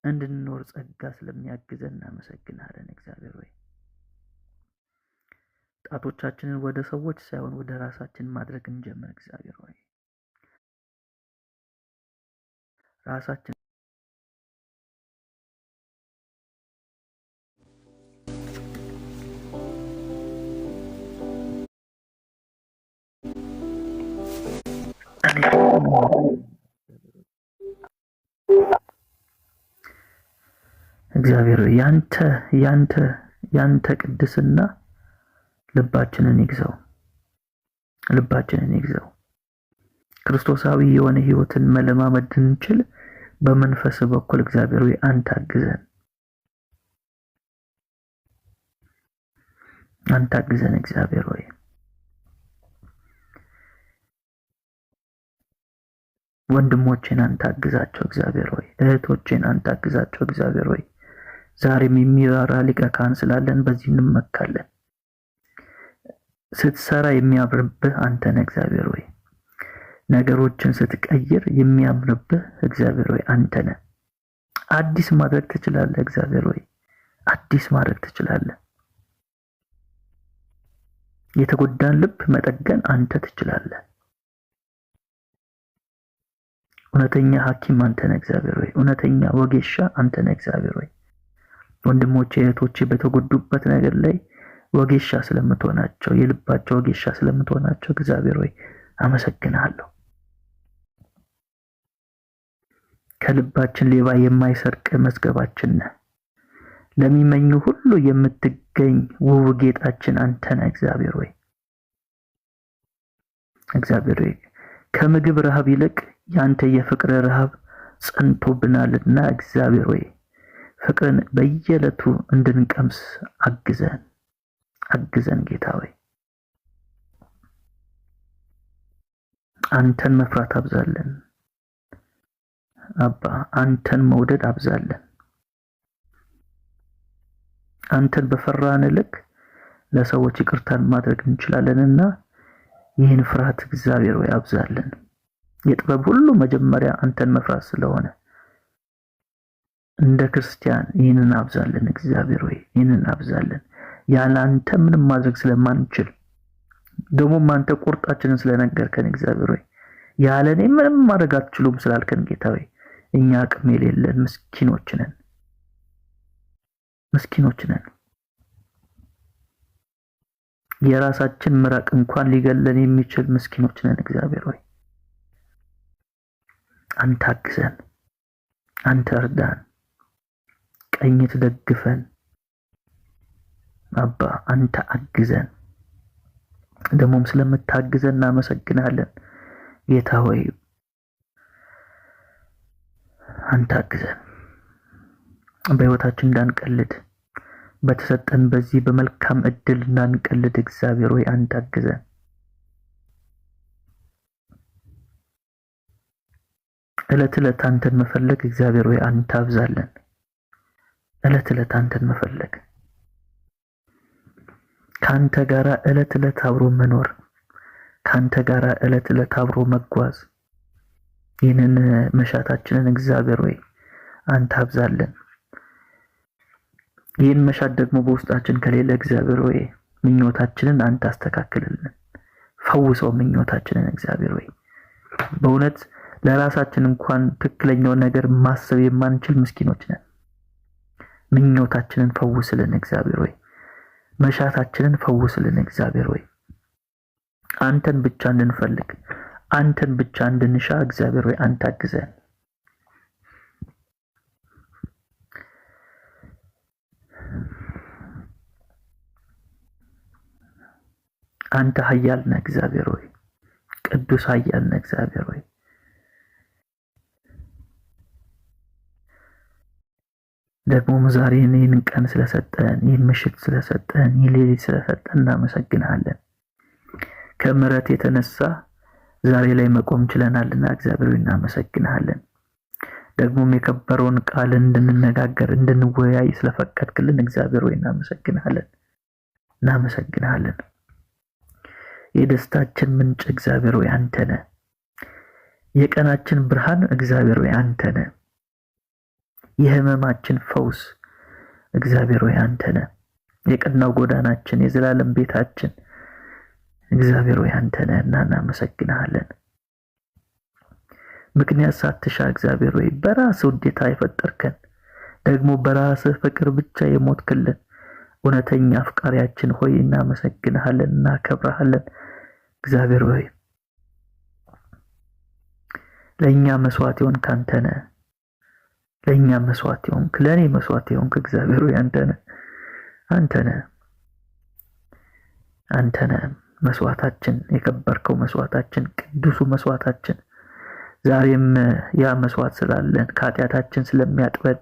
እንድንኖር ጸጋ ስለሚያግዘን እናመሰግናለን እግዚአብሔር ሆይ። ጣቶቻችንን ወደ ሰዎች ሳይሆን ወደ ራሳችን ማድረግ እንጀምር እግዚአብሔር ሆይ። ራሳችን እግዚአብሔር ያንተ ቅድስና ልባችንን ይግዛው፣ ልባችንን ይግዛው። ክርስቶሳዊ የሆነ ህይወትን መለማመድ እንችል በመንፈስ በኩል እግዚአብሔር ሆይ አንተ አግዘን፣ አንተ አግዘን እግዚአብሔር ሆይ። ወንድሞቼን አንተ አግዛቸው እግዚአብሔር ሆይ። እህቶቼን አንተ አግዛቸው እግዚአብሔር ሆይ። ዛሬም የሚራራ ሊቀ ካህን ስላለን በዚህ እንመካለን። ስትሰራ የሚያምርብህ አንተ ነህ እግዚአብሔር ሆይ። ነገሮችን ስትቀይር የሚያምርብህ እግዚአብሔር ሆይ አንተ ነህ። አዲስ ማድረግ ትችላለህ እግዚአብሔር ሆይ፣ አዲስ ማድረግ ትችላለህ። የተጎዳን ልብ መጠገን አንተ ትችላለህ። እውነተኛ ሐኪም አንተ ነህ እግዚአብሔር ሆይ። እውነተኛ ወጌሻ አንተ ነህ እግዚአብሔር ሆይ። ወንድሞቼ እህቶቼ በተጎዱበት ነገር ላይ ወጌሻ ስለምትሆናቸው የልባቸው ወጌሻ ስለምትሆናቸው እግዚአብሔር ሆይ አመሰግናለሁ። ከልባችን ሌባ የማይሰርቅ መዝገባችን ነህ። ለሚመኙ ሁሉ የምትገኝ ውብ ጌጣችን አንተ ነህ እግዚአብሔር ሆይ። እግዚአብሔር ሆይ ከምግብ ረሃብ ይልቅ ያንተ የፍቅር ረሃብ ጸንቶብናልና እግዚአብሔር ሆይ ፍቅርን በየዕለቱ እንድንቀምስ አግዘን ጌታ ሆይ። አንተን መፍራት አብዛለን አባ፣ አንተን መውደድ አብዛለን። አንተን በፈራን ልክ ለሰዎች ይቅርታን ማድረግ እንችላለንና ይህን ፍርሃት እግዚአብሔር ሆይ አብዛለን። የጥበብ ሁሉ መጀመሪያ አንተን መፍራት ስለሆነ እንደ ክርስቲያን ይህንን አብዛለን እግዚአብሔር ሆይ፣ ይህንን አብዛለን። ያለ አንተ ምንም ማድረግ ስለማንችል ደግሞ አንተ ቁርጣችንን ስለነገርከን እግዚአብሔር ሆይ ያለ እኔ ምንም ማድረግ አትችሉም ስላልከን ጌታ ሆይ እኛ አቅም የሌለን ምስኪኖች ነን። የራሳችን ምራቅ እንኳን ሊገለን የሚችል ምስኪኖች ነን። እግዚአብሔር ሆይ አንተ አግዘን፣ አንተ እርዳን፣ ቀኝ ትደግፈን። አባ አንተ አግዘን። ደግሞም ስለምታግዘን እናመሰግናለን ጌታ ሆይ አንተ አግዘን። በህይወታችን እንዳንቀልድ በተሰጠን በዚህ በመልካም እድል እንዳንቀልድ እግዚአብሔር ሆይ አንተ አግዘን። ዕለት ዕለት አንተን መፈለግ እግዚአብሔር ሆይ አንተ አብዛለን። ዕለት ዕለት አንተን መፈለግ፣ ካንተ ጋራ ዕለት ዕለት አብሮ መኖር፣ ካንተ ጋራ ዕለት ዕለት አብሮ መጓዝ፣ ይህንን መሻታችንን እግዚአብሔር ሆይ አንተ አብዛለን። ይህን መሻት ደግሞ በውስጣችን ከሌለ እግዚአብሔር ሆይ ምኞታችንን አንተ አስተካክልልን፣ ፈውሰው ምኞታችንን እግዚአብሔር ሆይ። በእውነት ለራሳችን እንኳን ትክክለኛው ነገር ማሰብ የማንችል ምስኪኖች ነን። ምኞታችንን ፈውስልን እግዚአብሔር ሆይ፣ መሻታችንን ፈውስልን እግዚአብሔር ሆይ። አንተን ብቻ እንድንፈልግ፣ አንተን ብቻ እንድንሻ እግዚአብሔር ሆይ አንተ አግዘን። አንተ ኃያል ነህ እግዚአብሔር ሆይ፣ ቅዱስ ኃያል ነህ እግዚአብሔር ሆይ። ደግሞም ዛሬ ይህን ቀን ስለሰጠን፣ ይህን ምሽት ስለሰጠን፣ ይህን ሌሊት ስለሰጠን እናመሰግናለን። ከምሕረት የተነሳ ዛሬ ላይ መቆም ችለናልና እግዚአብሔር ሆይ እናመሰግናለን። ደግሞም የከበረውን ቃል እንድንነጋገር እንድንወያይ ስለፈቀድክልን እግዚአብሔር ሆይ እናመሰግናለን። የደስታችን ምንጭ እግዚአብሔር ሆይ አንተ ነህ። የቀናችን ብርሃን እግዚአብሔር ሆይ አንተ ነህ። የህመማችን ፈውስ እግዚአብሔር ሆይ አንተ ነህ። የቀናው ጎዳናችን፣ የዘላለም ቤታችን እግዚአብሔር ሆይ አንተ ነህ እና እናመሰግናለን። ምክንያት ሳትሻ እግዚአብሔር ሆይ በራስህ ውዴታ የፈጠርከን፣ ደግሞ በራስህ ፍቅር ብቻ የሞትክልን እውነተኛ አፍቃሪያችን ሆይ እናመሰግናለን፣ እናከብራለን። እግዚአብሔር ሆይ ለኛ መስዋዕት የሆንክ አንተ ነህ። ለኛ መስዋዕት የሆንክ፣ ለኔ መስዋዕት የሆንክ እግዚአብሔር ሆይ አንተ ነህ መስዋዕታችን፣ የከበርከው መስዋዕታችን፣ ቅዱሱ መስዋዕታችን። ዛሬም ያ መስዋዕት ስላለን ከኃጢአታችን ስለሚያጥበን፣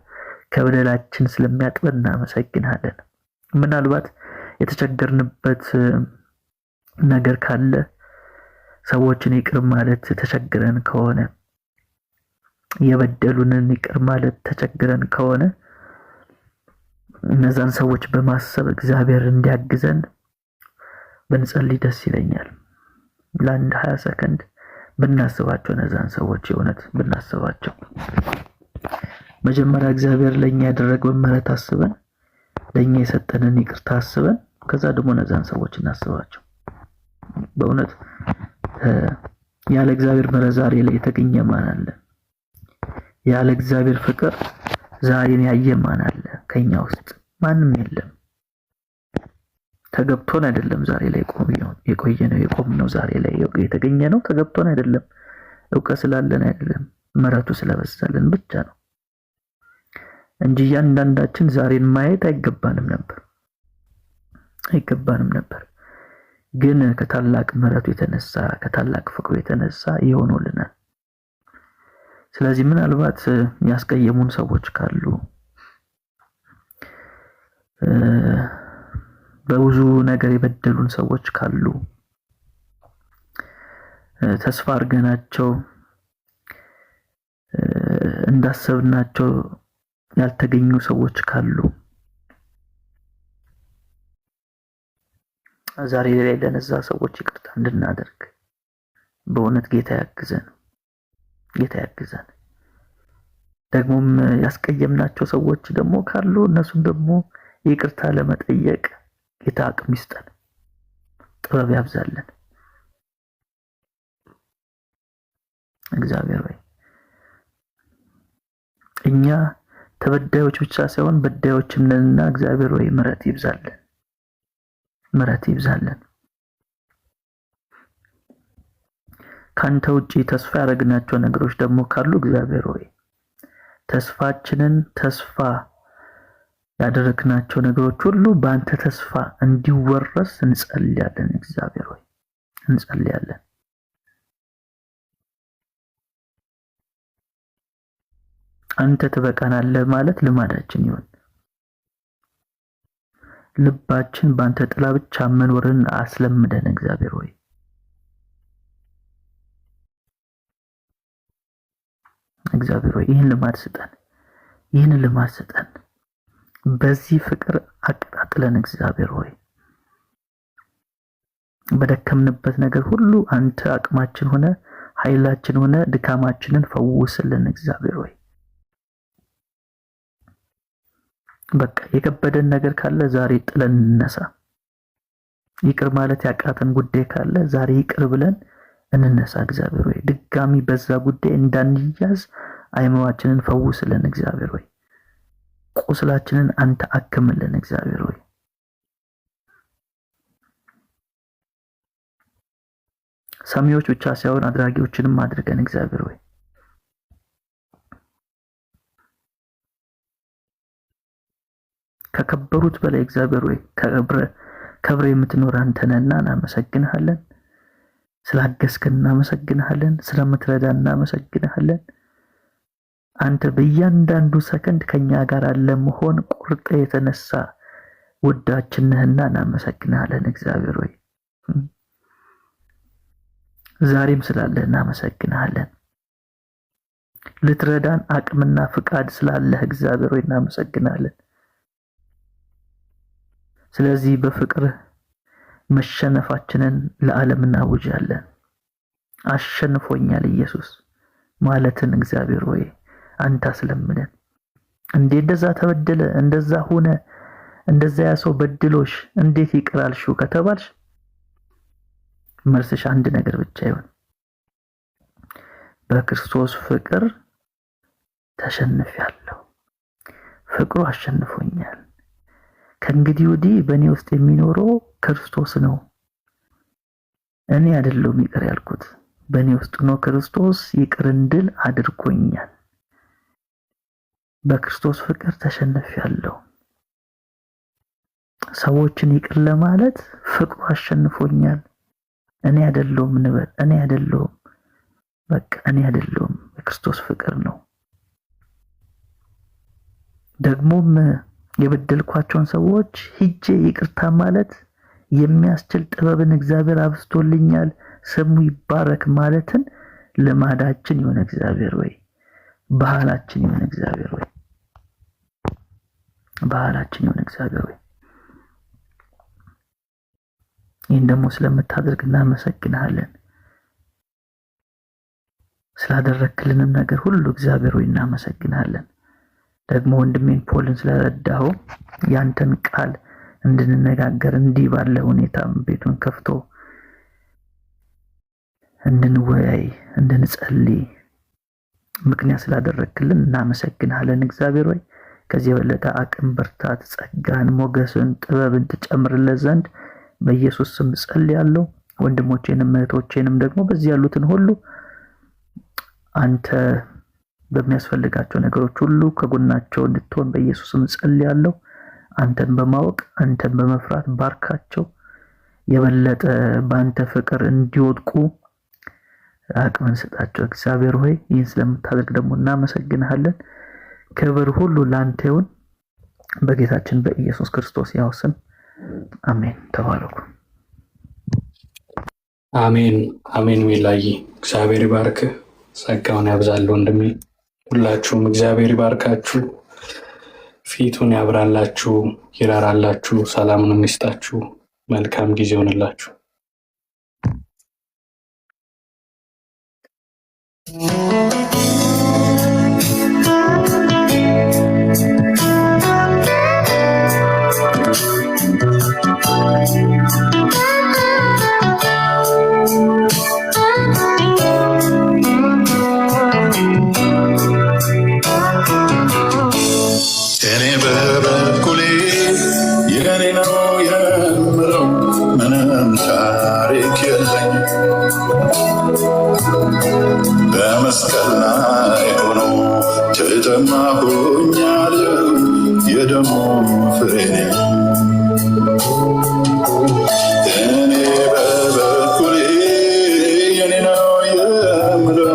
ከበደላችን ስለሚያጥበን እናመሰግናለን። ምናልባት የተቸገርንበት ነገር ካለ ሰዎችን ይቅር ማለት ተቸግረን ከሆነ፣ የበደሉንን ይቅር ማለት ተቸግረን ከሆነ እነዛን ሰዎች በማሰብ እግዚአብሔር እንዲያግዘን ብንጸልይ ደስ ይለኛል። ለአንድ 20 ሰከንድ ብናስባቸው፣ እነዛን ሰዎች የእውነት ብናስባቸው። መጀመሪያ እግዚአብሔር ለኛ ያደረገው ምሕረት አስበን፣ ለኛ የሰጠንን ይቅርታ አስበን፣ ከዛ ደግሞ እነዛን ሰዎች እናስባቸው። በእውነት ያለ እግዚአብሔር ምሕረት ዛሬ ላይ የተገኘ ማን አለ? ያለ እግዚአብሔር ፍቅር ዛሬን ያየ ማን አለ? ከኛ ውስጥ ማንም የለም። ተገብቶን አይደለም ዛሬ ላይ የቆምነው ዛሬ ላይ የተገኘ ነው። ተገብቶን አይደለም፣ ዕውቀት ስላለን አይደለም፣ ምሕረቱ ስለበዛልን ብቻ ነው እንጂ እያንዳንዳችን ዛሬን ማየት አይገባንም ነበር። ግን ከታላቅ ምሕረቱ የተነሳ፣ ከታላቅ ፍቅሩ የተነሳ ይሆንልናል። ስለዚህ ምናልባት ያስቀየሙን ሰዎች ካሉ፣ በብዙ ነገር የበደሉን ሰዎች ካሉ፣ ተስፋ አድርገናቸው እንዳሰብናቸው ያልተገኙ ሰዎች ካሉ ዛሬ ላይ ለነዛ ሰዎች ይቅርታ እንድናደርግ በእውነት ጌታ ያግዘን። ደግሞም ያስቀየምናቸው ሰዎች ደግሞ ካሉ እነሱን ደግሞ ይቅርታ ለመጠየቅ ጌታ አቅም ይስጠን፣ ጥበብ ያብዛልን። እግዚአብሔር ሆይ እኛ ተበዳዮች ብቻ ሳይሆን በዳዮችም ነንና እግዚአብሔር ሆይ ምሕረት ይብዛልን። ካንተ ውጪ ተስፋ ያደረግናቸው ነገሮች ደግሞ ካሉ እግዚአብሔር ሆይ ተስፋችንን ተስፋ ያደረግናቸው ነገሮች ሁሉ በአንተ ተስፋ እንዲወረስ እንጸልያለን። እግዚአብሔር ሆይ እንጸልያለን። አንተ ትበቃናለህ ማለት ልማዳችን ይሁን። ልባችን በአንተ ጥላ ብቻ መኖርን አስለምደን እግዚአብሔር ሆይ ይህን ልማድ ስጠን። በዚህ ፍቅር አቀጣጥለን እግዚአብሔር ሆይ በደከምንበት ነገር ሁሉ አንተ አቅማችን ሆነ ኃይላችን ሆነ ድካማችንን ፈውስልን እግዚአብሔር ሆይ በቃ የከበደን ነገር ካለ ዛሬ ጥለን እንነሳ። ይቅር ማለት ያቃተን ጉዳይ ካለ ዛሬ ይቅር ብለን እንነሳ እግዚአብሔር ሆይ ድጋሚ በዛ ጉዳይ እንዳንያዝ አይምሯችንን ፈውስልን እግዚአብሔር ሆይ ቁስላችንን አንተ አክምልን እግዚአብሔር ሆይ ሰሚዎች ብቻ ሳይሆን አድራጊዎችንም አድርገን እግዚአብሔር ሆይ ከከበሩት በላይ እግዚአብሔር ሆይ ከብረ የምትኖር አንተ ነህና እናመሰግንሃለን። ስላገዝከን እናመሰግንሃለን። ስለምትረዳን እናመሰግንሃለን። አንተ በእያንዳንዱ ሰከንድ ከኛ ጋር ለመሆን ቁርጥ የተነሳ ወዳችን ነህና እናመሰግንሃለን እግዚአብሔር ሆይ ዛሬም ስላለህ እናመሰግንሃለን። ልትረዳን አቅምና ፍቃድ ስላለህ እግዚአብሔር ሆይ እናመሰግንሃለን። ስለዚህ በፍቅር መሸነፋችንን ለዓለም እናውጃለን። አሸንፎኛል ኢየሱስ ማለትን እግዚአብሔር ሆይ አንተ አስለምነን። እንደዛ ተበደለ እንደዛ ሆነ እንደዛ ያሰው በድሎሽ እንዴት ይቅራልሽው ከተባልሽ መልስሽ አንድ ነገር ብቻ ይሁን፣ በክርስቶስ ፍቅር ተሸንፌያለሁ። ፍቅሩ አሸንፎኛል። ከእንግዲህ ወዲህ በእኔ ውስጥ የሚኖረው ክርስቶስ ነው። እኔ አይደለሁም ይቅር ያልኩት፣ በእኔ ውስጥ ነው ክርስቶስ ይቅር እንድል አድርጎኛል። በክርስቶስ ፍቅር ተሸንፌያለሁ። ሰዎችን ይቅር ለማለት ፍቅሩ አሸንፎኛል። እኔ አይደለሁም እንበል። እኔ አይደለሁም፣ በቃ እኔ አይደለሁም፣ የክርስቶስ ፍቅር ነው። ደግሞም የበደልኳቸውን ሰዎች ሂጄ ይቅርታ ማለት የሚያስችል ጥበብን እግዚአብሔር አብስቶልኛል፣ ስሙ ይባረክ ማለትን ልማዳችን ይሁን እግዚአብሔር ወይ ባህላችን ይሁን እግዚአብሔር ወይ ባህላችን ይሁን እግዚአብሔር ወይ ይህን ደግሞ ስለምታደርግ እናመሰግንሃለን። ስላደረክልንም ነገር ሁሉ እግዚአብሔር ወይ እናመሰግንሃለን። ደግሞ ወንድሜን ፖልን ስለረዳው ያንተን ቃል እንድንነጋገር እንዲህ ባለ ሁኔታ ቤቱን ከፍቶ እንድንወያይ እንድንጸልይ ምክንያት ስላደረክልን እናመሰግንሃለን እግዚአብሔር ወይ ከዚህ የበለጠ አቅም፣ ብርታት፣ ጸጋን፣ ሞገስን፣ ጥበብን ትጨምርለት ዘንድ በኢየሱስ ስም ጸልያለሁ። ወንድሞቼንም እህቶቼንም ደግሞ በዚህ ያሉትን ሁሉ አንተ በሚያስፈልጋቸው ነገሮች ሁሉ ከጎናቸው እንድትሆን በኢየሱስ ስም ጸልያለሁ። አንተን በማወቅ አንተን በመፍራት ባርካቸው። የበለጠ በአንተ ፍቅር እንዲወድቁ አቅምን ስጣቸው እግዚአብሔር ሆይ ይህን ስለምታደርግ ደግሞ እናመሰግንሃለን። ክብር ሁሉ ላንተ ይሁን በጌታችን በኢየሱስ ክርስቶስ ያው ስም አሜን። ተባረኩ። አሜን አሜን። ሚላይ እግዚአብሔር ይባርክ፣ ጸጋውን ያብዛል። ወንድሜ ሁላችሁም እግዚአብሔር ይባርካችሁ፣ ፊቱን ያብራላችሁ፣ ይራራላችሁ፣ ሰላሙን ይስጣችሁ። መልካም ጊዜ ይሆንላችሁ። የኔ ነው የምለው ምንም ታሪክ የለኝ በመስቀል ላይ ሆኖ ተጠማሁኛለሁ የደሙ ፍሬ ነኝ እኔ በበኩሌ የኔ ነው የምለው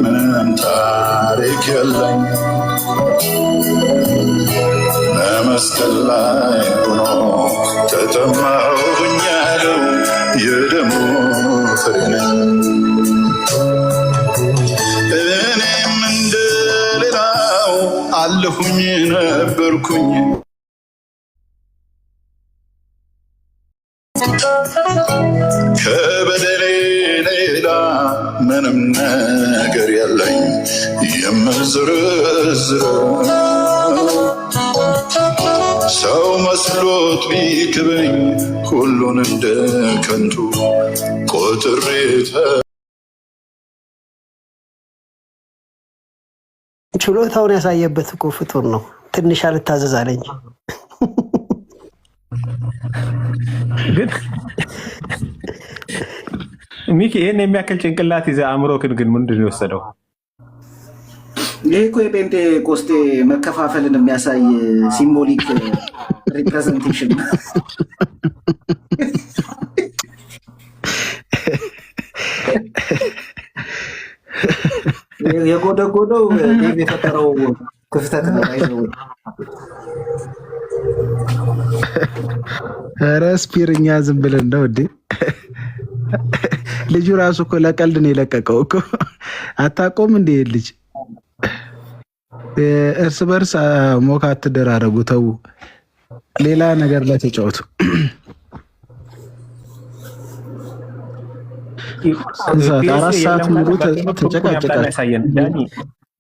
ምንም ታሪክ የለኝ በመስቀል ላይ ሆኖ ተጠማሁኛለሁ የደሙ ፍሬ ነኝ እኔም እንደሌላው አለሁኝ ነበርኩኝ ከበደሌ ሌላ ምንም ነገር የለኝ የምዘረዝረው ሰው መስሎት ቢክበኝ ሁሉን እንደ ከንቱ ቆጥሬተ ችሎታውን ያሳየበት እኮ ፍጡር ነው። ትንሽ አልታዘዝ አለኝ። ግን ሚኪ ይህን የሚያክል ጭንቅላት ይዘህ አእምሮክን ግን ምንድን ነው የወሰደው? ይህ እኮ የጴንጤቆስጤ መከፋፈልን የሚያሳይ ሲምቦሊክ ሪፕሬዘንቴሽን የጎደጎደው ዴቭ የፈጠረው ክፍተት ነው። ኧረ ስፒር እኛ ዝም ብለን ነው እንዴ? ልጁ ራሱ እኮ ለቀልድ ነው የለቀቀው እኮ አታውቀውም እንዴ? ልጅ እርስ በርስ ሞካ አትደራረጉ፣ ተው፣ ሌላ ነገር ላይ ተጫወቱ። አራት ሰዓት ሙሉ ተጨቃጨቃችሁ።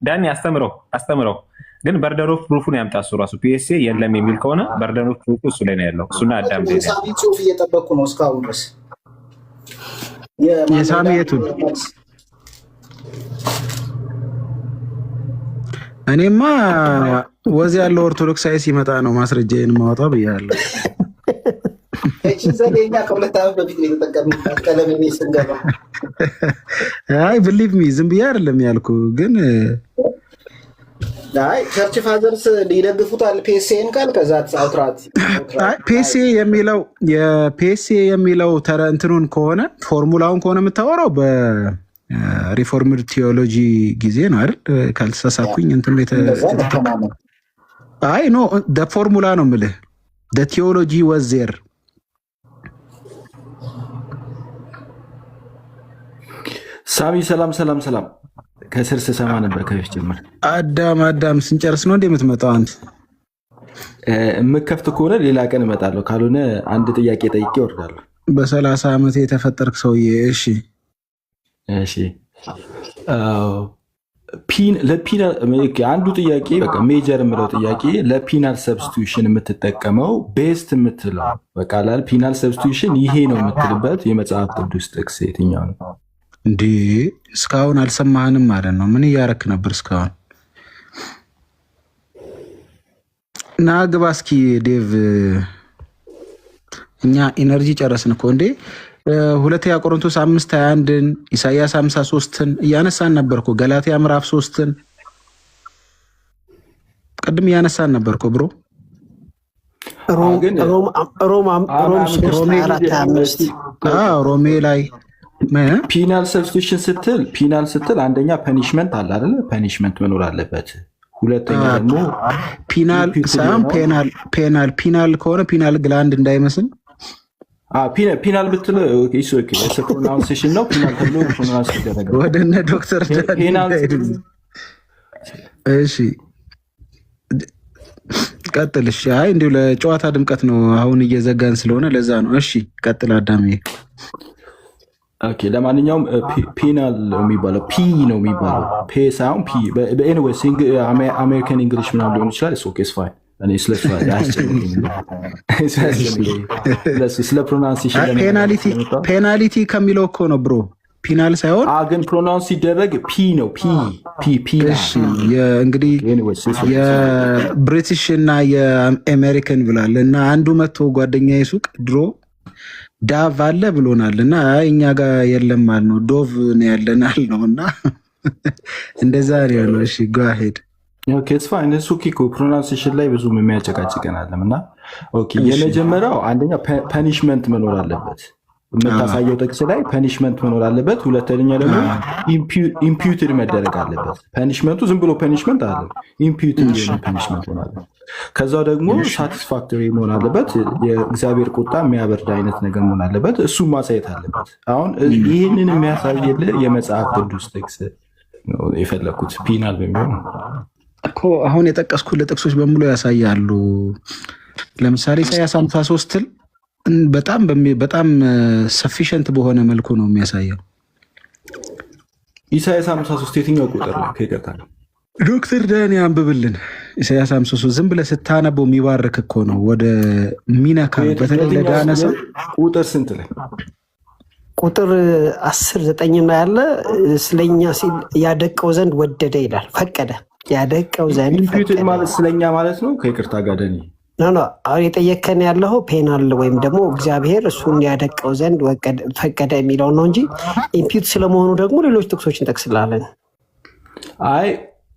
ዳኒ አስተምረው ግን በርደን ኦፍ ፕሩፉን ያምጣ እሱ ራሱ። ፒኤስኤ የለም የሚል ከሆነ በርደን ኦፍ ፕሩፉ እሱ ላይ ነው ያለው። እሱና አዳም ጽሁፍ እየጠበቅኩ ነው እስካሁን ድረስ። የሳሚ የቱን? እኔማ ወዝ ያለው ኦርቶዶክሳዊ ሲመጣ ነው ማስረጃዬን ማወጣው ብያለሁ። ዘዴኛ ከሁለት ዓመት በፊት ነው የተጠቀምንበት ቀለሜ ስንገባ። አይ ብሊቭ ሚ ዝም ብዬ አይደለም ያልኩ ግን አይ ቸርች ፋዘርስ ሊደግፉታል ፒኤስኤን ቃል ከዛ አውትራት ፒኤስኤ የሚለው የፒኤስኤ የሚለው ተረ እንትኑን ከሆነ ፎርሙላውን ከሆነ የምታወራው በሪፎርምድ ቲዮሎጂ ጊዜ ነው አይደል? ካልተሳሳኩኝ እንትን አይ ኖ ፎርሙላ ነው የምልህ ቲዮሎጂ ወዝ ዜር ሳሚ ሰላም ከስር ስሰማ ነበር ከፊት ጀምር። አዳም ስንጨርስ ነው እንደ የምትመጣው አንተ? የምከፍት ከሆነ ሌላ ቀን እመጣለሁ፣ ካልሆነ አንድ ጥያቄ ጠይቄ እወርዳለሁ። በ30 ዓመት የተፈጠርክ ሰውዬ። እሺ አንዱ ጥያቄ በቃ ሜጀር የምለው ጥያቄ ለፒናል ሰብስቲቱሽን የምትጠቀመው ቤስት የምትለው በቃ ላል ፒናል ሰብስቲቱሽን ይሄ ነው የምትልበት የመጽሐፍ ቅዱስ ጥቅስ የትኛው ነው? እንዴ እስካሁን አልሰማህንም ማለት ነው? ምን እያረክ ነበር እስካሁን? ና ግባ እስኪ ዴቭ። እኛ ኢነርጂ ጨረስን እኮ እንዴ። ሁለተኛ ቆሮንቶስ 5:21ን ኢሳይያስ 53ን እያነሳን ነበርኩ። ገላትያ ምዕራፍ 3ን ቅድም እያነሳን ነበርኩ ብሮ። ሮሜ ላይ ፒናል ሰብስቲቱሽን ስትል አንደኛ ፐኒሽመንት አለ አይደለ? ፐኒሽመንት መኖር አለበት። ሁለተኛ ደግሞ ፒናል ሳይሆን ፔናል ከሆነ ፒናል ግላንድ እንዳይመስል ፒናል ብትል ፕሮናንሴሽን ነው። ፒናል ተብሎ ፕሮናንስ ይደረጋል። ወደነ ዶክተር እሺ ቀጥል። እሺ አይ እንዲሁ ለጨዋታ ድምቀት ነው አሁን እየዘጋን ስለሆነ ለዛ ነው። እሺ ቀጥል አዳሜ። ኦኬ ለማንኛውም ፒናል ነው የሚባለው፣ ፒ ነው የሚባለው፣ ፔ ሳይሆን ፒ። ኤኒዌይስ አሜሪካን እንግሊሽ ምናምን ሊሆን ይችላል። ኦኬ ኢትስ ፋይን። እኔ ስለ ፕሮናንሴሽን ፔናሊቲ ከሚለው እኮ ነው ብሮ። ፒናል ሳይሆን ግን ፕሮናውንስ ሲደረግ ፒ ነው። ፒ እንግዲህ የብሪቲሽ እና የአሜሪካን ብላል እና አንዱ መጥቶ ጓደኛ ሱቅ ድሮ ዳቭ አለ ብሎናል እና እኛ ጋር የለም አል ነው ዶቭ ነው ያለናል ነው እና እንደዛ ነው። እሺ ጓሄድ እሱ ፕሮናንሴሽን ላይ ብዙም የሚያጨቃጭቀን አለም እና የመጀመሪያው አንደኛ ፐኒሽመንት መኖር አለበት። የምታሳየው ጥቅስ ላይ ፐኒሽመንት መኖር አለበት። ሁለተኛ ደግሞ ኢምፒዩትድ መደረግ አለበት። ፐኒሽመንቱ ዝም ብሎ ፐኒሽመንት አለ፣ ኢምፒዩትድ ፐኒሽመንት ሆናለ። ከዛው ደግሞ ሳቲስፋክቶሪ መሆን አለበት። የእግዚአብሔር ቁጣ የሚያበርድ አይነት ነገር መሆን አለበት። እሱም ማሳየት አለበት። አሁን ይህንን የሚያሳይልህ የመጽሐፍ ቅዱስ ጥቅስ የፈለግኩት ፒናል በሚሆን እኮ አሁን የጠቀስኩት ጥቅሶች በሙሉ ያሳያሉ። ለምሳሌ ኢሳያስ 53 በጣም ሰፊሸንት በሆነ መልኩ ነው የሚያሳየው። ኢሳያስ 53 የትኛው ቁጥር ነው? ከይቀጣ ዶክተር ዳኒ አንብብልን። ኢሳያስ 53 ዝም ብለህ ስታነበው የሚባርክ እኮ ነው። ወደ ሚነካ በተለይ ለዳነ ሰው ቁጥር ስንት ላይ? ቁጥር 10:9 ላይ ያለ ስለኛ ሲል ያደቀው ዘንድ ወደደ ይላል። ፈቀደ ያደቀው ዘንድ ኢምፒዩትድ ማለት ስለኛ ማለት ነው። ከይቅርታ ጋር ዳኒ ኖ አሁን የጠየከን ያለው ፔናል ወይም ደግሞ እግዚአብሔር እሱን ያደቀው ዘንድ ፈቀደ የሚለው ነው እንጂ ኢምፒዩት ስለመሆኑ ደግሞ ሌሎች ጥቅሶች እንጠቅስላለን። አይ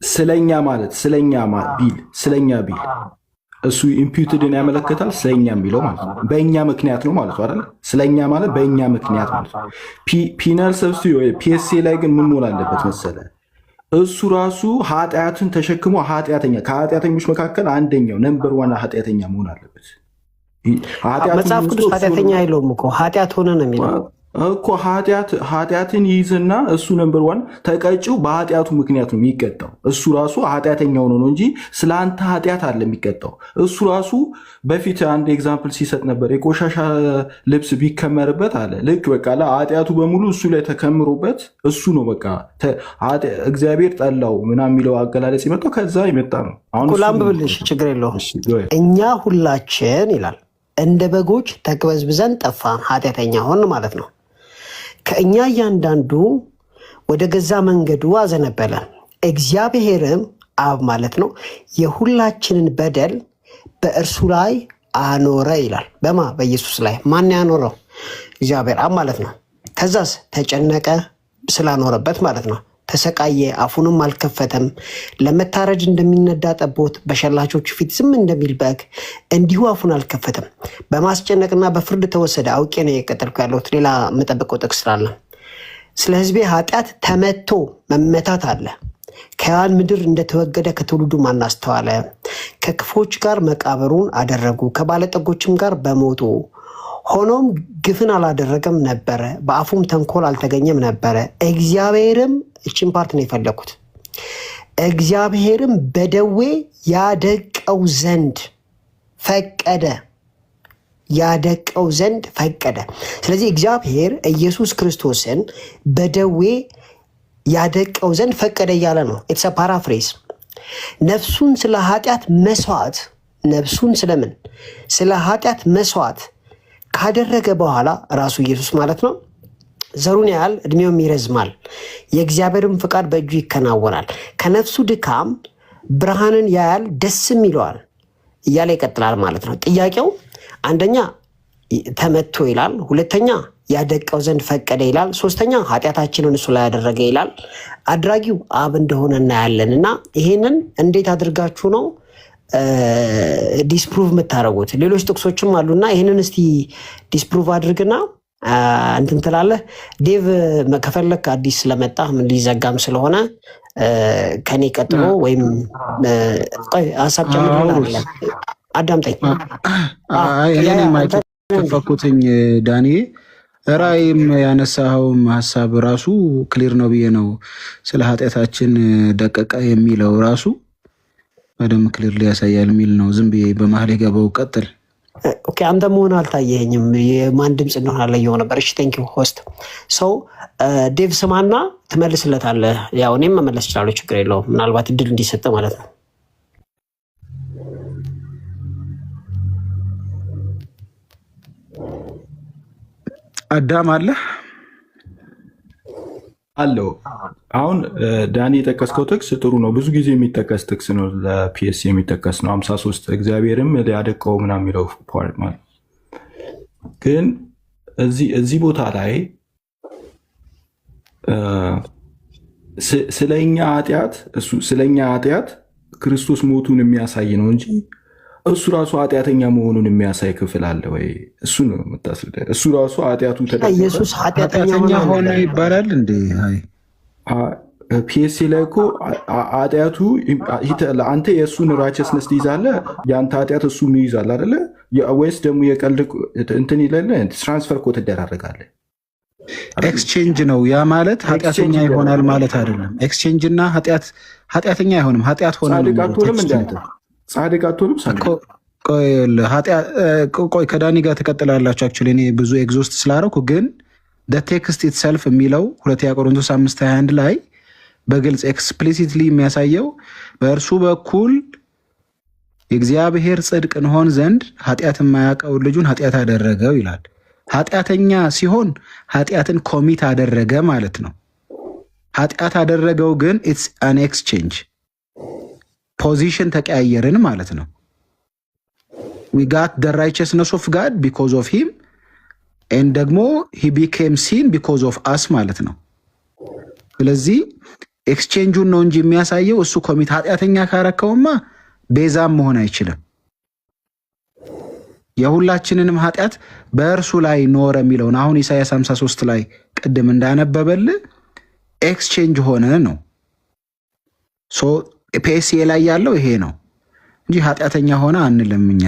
ስለኛ ማለት ስለኛ ቢል እሱ ኢምፒዩትድን ያመለክታል። ስለኛ የሚለው ማለት ነው በእኛ ምክንያት ነው ማለት አይደል? ስለኛ ማለት በእኛ ምክንያት ማለት ነው። ፒናል ሰብስቲዩት ፒኤስኤ ላይ ግን ምን መሆን አለበት መሰለ? እሱ ራሱ ኃጢአትን ተሸክሞ ከኃጢአተኞች መካከል አንደኛው ነምበር ዋን ኃጢአተኛ መሆን አለበት። መጽሐፍ ቅዱስ ኃጢአተኛ አይለውም እኮ ኃጢአት ሆነ ነው የሚለው እኮ። ኃጢአትን ይይዝና እሱ ነምበር ዋን ተቀጪው በኃጢአቱ ምክንያት ነው የሚቀጣው። እሱ ራሱ ኃጢአተኛ ሆኖ ነው እንጂ ስለ አንተ ኃጢአት አለ የሚቀጣው። እሱ ራሱ በፊት አንድ ኤግዛምፕል ሲሰጥ ነበር። የቆሻሻ ልብስ ቢከመርበት አለ ልክ በቃ ኃጢአቱ በሙሉ እሱ ላይ ተከምሮበት እሱ ነው በቃ እግዚአብሔር ጠላው ምናምን የሚለው አገላለጽ የመጣው ከዛ የመጣ ነው። ላንብብልሽ፣ ችግር የለውም። እኛ ሁላችን ይላል እንደ በጎች ተቅበዝብዘን ጠፋን፣ ኃጢአተኛ ሆን ማለት ነው። ከእኛ እያንዳንዱ ወደ ገዛ መንገዱ አዘነበለ፣ እግዚአብሔርም አብ ማለት ነው የሁላችንን በደል በእርሱ ላይ አኖረ ይላል። በኢየሱስ ላይ ማን ያኖረው? እግዚአብሔር አብ ማለት ነው። ከዛስ ተጨነቀ ስላኖረበት ማለት ነው። ተሰቃየ፣ አፉንም አልከፈተም። ለመታረድ እንደሚነዳ ጠቦት በሸላቾቹ ፊት ዝም እንደሚል በግ እንዲሁ አፉን አልከፈተም። በማስጨነቅና በፍርድ ተወሰደ። አውቄ ነው የቀጠልኩ ያለሁት፣ ሌላ የምጠብቀው ጥቅስ ስላለ። ስለ ሕዝቤ ኃጢአት ተመቶ መመታት አለ። ከሕያዋን ምድር እንደተወገደ ከትውልዱ ማን አስተዋለ? ከክፎች ጋር መቃብሩን አደረጉ፣ ከባለጠጎችም ጋር በሞቱ። ሆኖም ግፍን አላደረገም ነበረ፣ በአፉም ተንኮል አልተገኘም ነበረ። እግዚአብሔርም እችን ፓርት ነው የፈለኩት። እግዚአብሔርም በደዌ ያደቀው ዘንድ ፈቀደ። ስለዚህ እግዚአብሔር ኢየሱስ ክርስቶስን በደዌ ያደቀው ዘንድ ፈቀደ እያለ ነው። ኢትስ ፓራፍሬዝ። ነፍሱን ስለ ኃጢአት መስዋዕት ስለ ኃጢአት መስዋዕት ካደረገ በኋላ ራሱ ኢየሱስ ማለት ነው ዘሩን ያህል እድሜውም ይረዝማል፣ የእግዚአብሔርም ፍቃድ በእጁ ይከናወናል። ከነፍሱ ድካም ብርሃንን ያያል፣ ደስም ይለዋል እያለ ይቀጥላል ማለት ነው። ጥያቄው አንደኛ ተመቶ ይላል፣ ሁለተኛ ያደቀው ዘንድ ፈቀደ ይላል፣ ሶስተኛ ኃጢአታችንን እሱ ላይ ያደረገ ይላል። አድራጊው አብ እንደሆነ እናያለን። እና ይሄንን እንዴት አድርጋችሁ ነው ዲስፕሩቭ የምታደርጉት? ሌሎች ጥቅሶችም አሉና ይህንን እስቲ ዲስፕሩቭ አድርግና እንትን ትላለህ። ዴቭ ከፈለክ አዲስ ስለመጣ ምን ሊዘጋም ስለሆነ ከኔ ቀጥሎ ወይም ሀሳብ ጨምርልህ። አዳምጠኝ። ማይፈኩትኝ ዳኒ ራይም ያነሳኸውም ሀሳብ ራሱ ክሊር ነው ብዬ ነው። ስለ ኃጢአታችን ደቀቀ የሚለው ራሱ በደንብ ክሊር ሊያሳያል የሚል ነው። ዝም ብዬ በመሀል የገባው ቀጥል። ኦኬ፣ አንተ መሆን አልታየኸኝም። የማን ድምፅ እንደሆነ አለየው ነበር። እሺ፣ ቴንክ ዩ ሆስት። ሰው ዴቭ ስማና ትመልስለታለህ። ያው እኔም መመለስ እችላለሁ፣ ችግር የለውም። ምናልባት እድል እንዲሰጥ ማለት ነው። አዳም አለ አለው። አሁን ዳኒ የጠቀስከው ጥቅስ ጥሩ ነው። ብዙ ጊዜ የሚጠቀስ ጥቅስ ነው፣ ለፒኤስ የሚጠቀስ ነው። 53 እግዚአብሔርም ሊያደቀው ምናምን የሚለው ፓርት ማለት ግን እዚህ ቦታ ላይ ስለኛ ኃጢአት ክርስቶስ ሞቱን የሚያሳይ ነው እንጂ እሱ ራሱ ኃጢአተኛ መሆኑን የሚያሳይ ክፍል አለ ወይ? እሱ ነው የምታስረዳ። እሱ ራሱ ኃጢአቱ ኢየሱስ ኃጢአተኛ ሆነ ይባላል እንዴ? ፒኤስሲ ላይ እኮ ኃጢአቱ አንተ የእሱን ራቸስነስ ትይዛለህ፣ የአንተ ኃጢአት እሱ ይይዛል አይደለ? ወይስ ደግሞ የቀልድ እንትን ይለለ ትራንስፈር እኮ ትደራረጋለህ። ኤክስቼንጅ ነው ያ ማለት ኃጢአተኛ ይሆናል ማለት አይደለም። ኤክስቼንጅ እና ኃጢአተኛ አይሆንም። ኃጢአት ሆነ ጻድቅ አትሆንም። ቆይ ከዳኒ ጋር ትቀጥላላችሁ። አክቹዋሊ እኔ ብዙ ኤግዞስት ስላደረኩ ግን ቴክስት ኢትሰልፍ የሚለው 2 ቆሮንቶስ 5:21 ላይ በግልጽ ኤክስፕሊሲትሊ የሚያሳየው በእርሱ በኩል የእግዚአብሔር ጽድቅ እንሆን ዘንድ ኃጢአት የማያውቀውን ልጁን ኃጢአት አደረገው ይላል። ኃጢአተኛ ሲሆን ኃጢአትን ኮሚት አደረገ ማለት ነው። ኃጢአት አደረገው ግን ኢትስ አን ኤክስቼንጅ ፖዚሽን ተቀያየርን ማለት ነው። we got the righteousness of God because of him and ደግሞ he became sin because of us ማለት ነው። ስለዚህ ኤክስቼንጁን ነው እንጂ የሚያሳየው እሱ ኮሚት ኃጢአተኛ ካረከውማ ቤዛም መሆን አይችልም። የሁላችንንም ኃጢአት በእርሱ ላይ ኖረ የሚለውን አሁን ኢሳይያስ 53 ላይ ቅድም እንዳነበበል ኤክስቼንጅ ሆነ ነው። ሶ ፒኤስኤ ላይ ያለው ይሄ ነው እንጂ ኃጢአተኛ ሆነ አንልም እኛ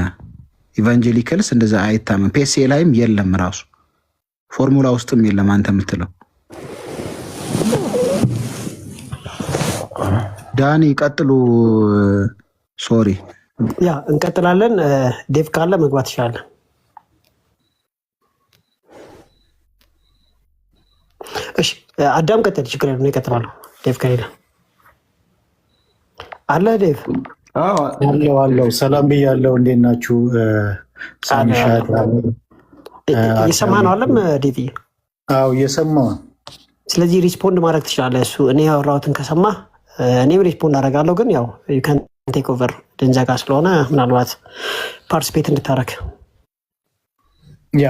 ኢቫንጀሊካልስ እንደዛ አይታመን። ፒኤስኤ ላይም የለም ራሱ ፎርሙላ ውስጥም የለም አንተ የምትለው። ዳኒ ቀጥሉ። ሶሪ ያ እንቀጥላለን። ዴቭ ካለ መግባት ይችላል። እሺ አዳም ቀጥል፣ ችግር የለም እቀጥላለሁ። ዴቭ ከሌለ አለ ዴቭ አለው። ሰላም ብያለሁ። እንዴት ናችሁ? ሳሚሻ እየሰማህ ነው አለም ዴቭ? አዎ እየሰማሁ። ስለዚህ ሪስፖንድ ማድረግ ትችላለህ። እሱ እኔ ያወራሁትን ከሰማህ እኔም ሪስፖንድ አደርጋለሁ። ግን ያው ዩ ካን ቴክ ኦቨር ድንዘጋ ስለሆነ ምናልባት ፓርቲስፔት እንድታረግ። ያ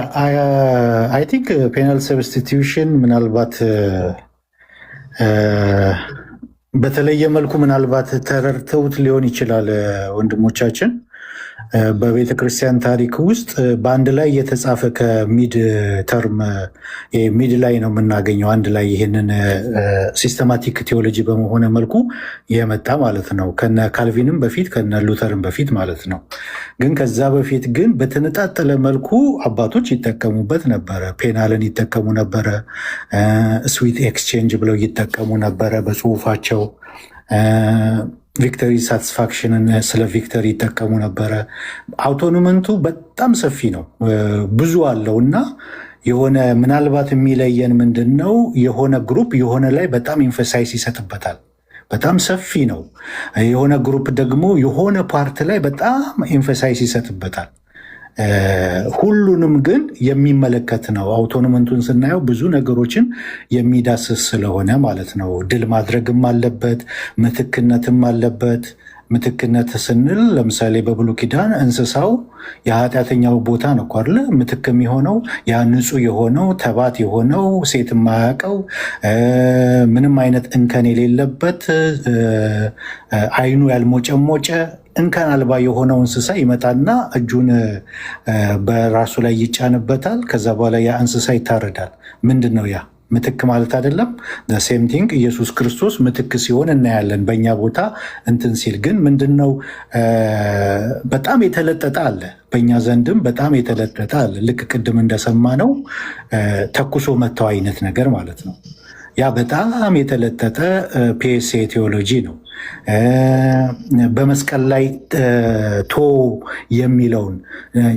አይ ቲንክ ፔናል ሰብስቲቲዩሽን ምናልባት በተለየ መልኩ ምናልባት ተረድተውት ሊሆን ይችላል ወንድሞቻችን። በቤተ ክርስቲያን ታሪክ ውስጥ በአንድ ላይ የተጻፈ ከሚድ ተርም ሚድ ላይ ነው የምናገኘው። አንድ ላይ ይህንን ሲስተማቲክ ቴዎሎጂ በመሆነ መልኩ የመጣ ማለት ነው። ከነ ካልቪንም በፊት ከነ ሉተርም በፊት ማለት ነው። ግን ከዛ በፊት ግን በተነጣጠለ መልኩ አባቶች ይጠቀሙበት ነበረ። ፔናልን ይጠቀሙ ነበረ። ስዊት ኤክስቼንጅ ብለው ይጠቀሙ ነበረ በጽሁፋቸው። ቪክተሪ ሳቲስፋክሽንን ስለ ቪክተሪ ይጠቀሙ ነበረ። አውቶኖመንቱ በጣም ሰፊ ነው፣ ብዙ አለው እና የሆነ ምናልባት የሚለየን ምንድን ነው? የሆነ ግሩፕ የሆነ ላይ በጣም ኢንፈሳይዝ ይሰጥበታል። በጣም ሰፊ ነው። የሆነ ግሩፕ ደግሞ የሆነ ፓርት ላይ በጣም ኤንፈሳይዝ ይሰጥበታል። ሁሉንም ግን የሚመለከት ነው። አውቶኖመንቱን ስናየው ብዙ ነገሮችን የሚዳስስ ስለሆነ ማለት ነው። ድል ማድረግም አለበት፣ ምትክነትም አለበት። ምትክነት ስንል ለምሳሌ በብሉይ ኪዳን እንስሳው የኃጢአተኛው ቦታ ነው እኮ አይደለ? ምትክ የሚሆነው ያ ንጹሕ የሆነው ተባት የሆነው ሴት የማያውቀው ምንም አይነት እንከን የሌለበት ዓይኑ ያልሞጨሞጨ እንከን አልባ የሆነው እንስሳ ይመጣና እጁን በራሱ ላይ ይጫንበታል። ከዛ በኋላ ያ እንስሳ ይታረዳል። ምንድን ነው ያ? ምትክ ማለት አይደለም? ሴም ቲንግ ኢየሱስ ክርስቶስ ምትክ ሲሆን እናያለን። በእኛ ቦታ እንትን ሲል ግን ምንድነው በጣም የተለጠጠ አለ። በእኛ ዘንድም በጣም የተለጠጠ አለ። ልክ ቅድም እንደሰማ ነው ተኩሶ መተው አይነት ነገር ማለት ነው። ያ በጣም የተለጠጠ ፒኤስኤ ቴዎሎጂ ነው። በመስቀል ላይ ቶ የሚለውን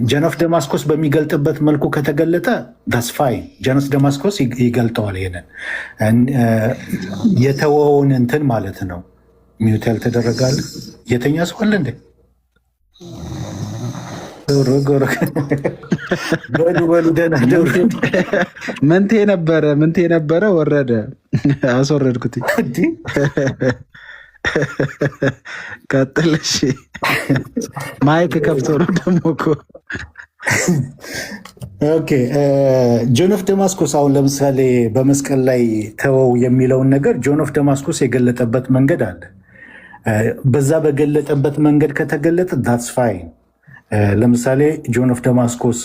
ጀነፍ ደማስቆስ በሚገልጥበት መልኩ ከተገለጠ ዳስፋይ ጀነስ ደማስቆስ ይገልጠዋል። ይሄንን የተወውን እንትን ማለት ነው። ሚውት ያልተደረጋል የተኛ ሰው አለ እንዴ? በሉ ደህና ደሩ። ምንቴ ነበረ ወረደ፣ አስወረድኩት። ቀጥል። እሺ ማይክ ከፍቶ ነው ደግሞ እኮ። ኦኬ ጆን ኦፍ ደማስቆስ አሁን ለምሳሌ በመስቀል ላይ ተወው የሚለውን ነገር ጆን ኦፍ ደማስቆስ የገለጠበት መንገድ አለ። በዛ በገለጠበት መንገድ ከተገለጠ ዳትስ ፋይን። ለምሳሌ ጆን ኦፍ ደማስቆስ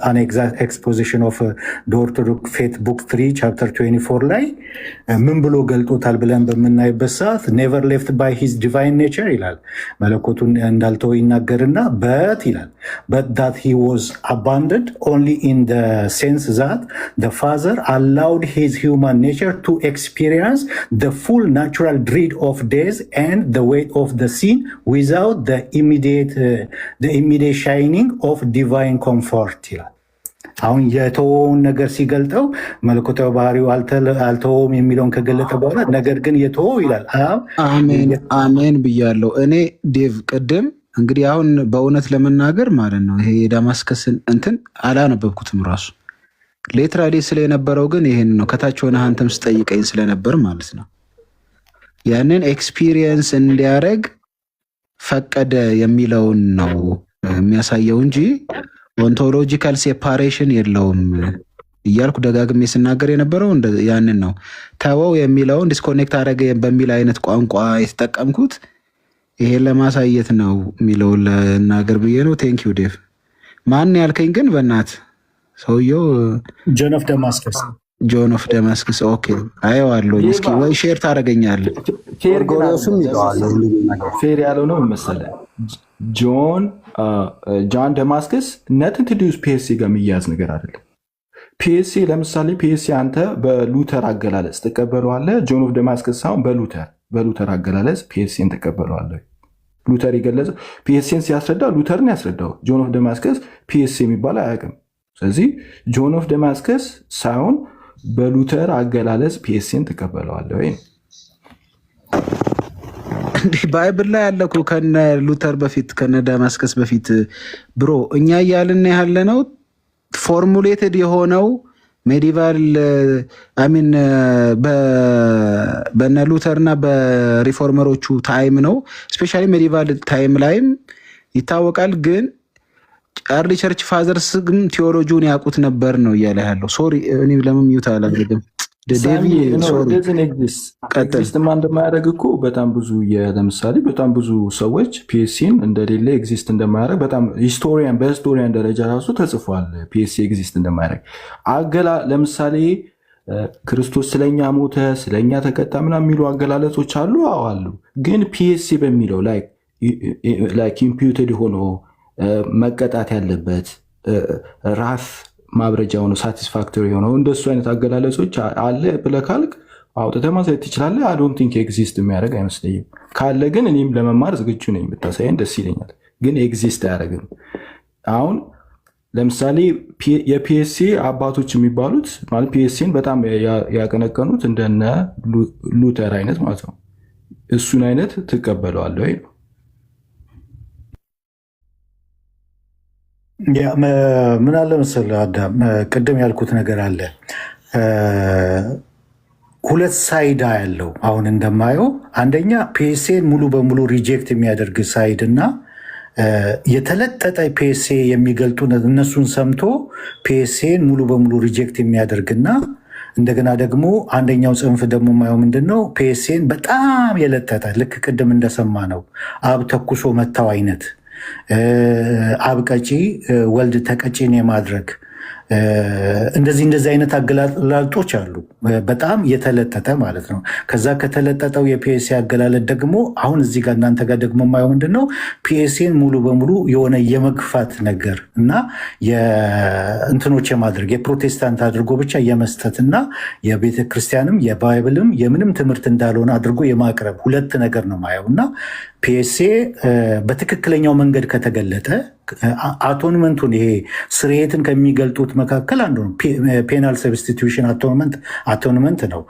አን ኤክስፖዚሽን ኦፍ ኦርቶዶክስ ፌት ቡክ 3 ቻፕተር 24 ላይ ምን ብሎ ገልጦታል ብለን በምናይበት ሰዓት ኔቨር ሌፍት ባይ ሂዝ ዲቫይን ኔቸር ይላል። መለኮቱን እንዳልተው ይናገርና በት ይላል በት ዳት ሂ ዋዝ አባንደንድ ኦንሊ ኢን ደ ሴንስ ዛት ደ ፋዘር አላውድ ሂዝ ሂውማን ኔቸር ቱ ኤክስፒሪየንስ ደ ፉል ናቹራል ድሪድ ኦፍ ዴዝ ኤንድ ደ ዌይት ኦፍ ደ ሲን ዊዛውት ደ ኢሚዲየት ሻይኒንግ ኦፍ ዲቫይን ኮምፎርት ይላል። አሁን የተወውን ነገር ሲገልጠው መለኮታዊ ባህሪው አልተወውም የሚለውን ከገለጠ በኋላ ነገር ግን የተወው ይላል። አሜን ብያለሁ። እኔ ዴቭ ቅድም እንግዲህ አሁን በእውነት ለመናገር ማለት ነው ይሄ የዳማስከስን እንትን አላነበብኩትም ራሱ ሌትራሊ ስለነበረው ግን ይሄን ነው ከታች ሆነ አንተም ስጠይቀኝ ስለነበር ማለት ነው ያንን ኤክስፒሪየንስ እንዲያደርግ ፈቀደ የሚለውን ነው የሚያሳየው እንጂ ኦንቶሎጂካል ሴፓሬሽን የለውም እያልኩ ደጋግሜ ስናገር የነበረው ያንን ነው። ተወው የሚለውን ዲስኮኔክት አደረገ በሚል አይነት ቋንቋ የተጠቀምኩት ይሄን ለማሳየት ነው የሚለውን ለናገር ብዬ ነው። ቴንኪው ዴቭ። ማን ያልከኝ ግን በእናት ሰውየው ጆን ኦፍ ደማስከስ ጆን ኦፍ ደማስከስ። ኦኬ አየዋለሁ። እስኪ ወይ ሼር ታደርገኛለህ። ፌር ያለው ነው መሰለህ ጆን ደማስከስ ነትን ትዲዩስ ፒኤስሲ ጋር የሚያዝ ነገር አይደለም። ፒኤስሲ ለምሳሌ ፒኤስሲ አንተ በሉተር አገላለጽ ትቀበለዋለህ። ጆን ኦፍ ደማስከስ ሳይሆን በሉተር አገላለጽ ፒኤስሲን ትቀበለዋለህ። ሉተር የገለጸው ፒኤስሲን ሲያስረዳ ሉተርን ያስረዳው። ጆን ኦፍ ደማስከስ ፒኤስሲ የሚባል አያውቅም። ስለዚህ ጆን ኦፍ ደማስከስ ሳይሆን በሉተር አገላለጽ ፒኤስሲን ትቀበለዋለህ ወይ? ባይብል ላይ ያለ እኮ ከነ ሉተር በፊት ከነ ደማስከስ በፊት ብሮ እኛ እያልን ያለ ነው ፎርሙሌትድ የሆነው ሜዲቫል አሚን በነ ሉተርና በሪፎርመሮቹ ታይም ነው። ስፔሻሊ ሜዲቫል ታይም ላይም ይታወቃል። ግን አርሊ ቸርች ፋዘርስ ግን ቴዎሎጂውን ያውቁት ነበር ነው እያለ ያለው። ሶሪ እኔ ለምን ሚውት አላደርግም? ኤግዚስትማ እንደማያደርግ እኮ በጣም ብዙ ለምሳሌ በጣም ብዙ ሰዎች ፒኤስሲን እንደሌለ ኤግዚስት እንደማያደርግ በጣም በሂስቶሪያን ደረጃ ራሱ ተጽፏል። ፒኤስሲ ኤግዚስት እንደማያደርግ ለምሳሌ ክርስቶስ ስለኛ ሞተ፣ ስለኛ ተቀጣ ምናምን የሚሉ አገላለጾች አሉ። አዎ አሉ። ግን ፒኤስሲ በሚለው ላይክ ኢምፒውትድ ሆኖ መቀጣት ያለበት ራስ ማብረጃ ሆኖ ሳቲስፋክቶሪ የሆነው እንደሱ አይነት አገላለጾች አለ ብለህ ካልክ አውጥተህ ማሳየት ትችላለህ። አይ ዶንት ቲንክ ኤግዚስት የሚያደርግ አይመስለኝም። ካለ ግን እኔም ለመማር ዝግጁ ነኝ፣ ብታሳየን ደስ ይለኛል። ግን ኤግዚስት አያደርግም። አሁን ለምሳሌ የፒኤስሲ አባቶች የሚባሉት ማለት ፒኤስሲን በጣም ያቀነቀኑት እንደነ ሉተር አይነት ማለት ነው። እሱን አይነት ትቀበለዋለህ ወይ ነው? ምን አለ መሰለህ አዳም፣ ቅድም ያልኩት ነገር አለ። ሁለት ሳይዳ ያለው አሁን እንደማየው አንደኛ ፒኤስሲን ሙሉ በሙሉ ሪጀክት የሚያደርግ ሳይድ እና የተለጠጠ ፒኤስሲ የሚገልጡ እነሱን ሰምቶ ፒኤስሲን ሙሉ በሙሉ ሪጀክት የሚያደርግና እንደገና ደግሞ አንደኛው ጽንፍ ደግሞ የማየው ምንድን ነው ፒኤስሲን በጣም የለጠጠ ልክ ቅድም እንደሰማ ነው አብ ተኩሶ መታው አይነት አብ ቀጪ ወልድ ተቀጪን የማድረግ እንደዚህ አይነት አገላለጦች አሉ። በጣም የተለጠጠ ማለት ነው። ከዛ ከተለጠጠው የፒኤስሲ አገላለጥ ደግሞ አሁን እዚህ ጋር እናንተ ጋር ደግሞ የማየው ምንድን ነው ፒኤስሲን ሙሉ በሙሉ የሆነ የመግፋት ነገር እና የእንትኖች የማድረግ የፕሮቴስታንት አድርጎ ብቻ የመስጠትና የቤተ ክርስቲያንም የባይብልም የምንም ትምህርት እንዳልሆነ አድርጎ የማቅረብ ሁለት ነገር ነው ማየው እና ፒኤስሲ በትክክለኛው መንገድ ከተገለጠ አቶንመንቱን ይሄ ስርየትን ከሚገልጡት መካከል አንዱ ነው። ፔናል ሰብስቲቱሽን አቶንመንት ነው።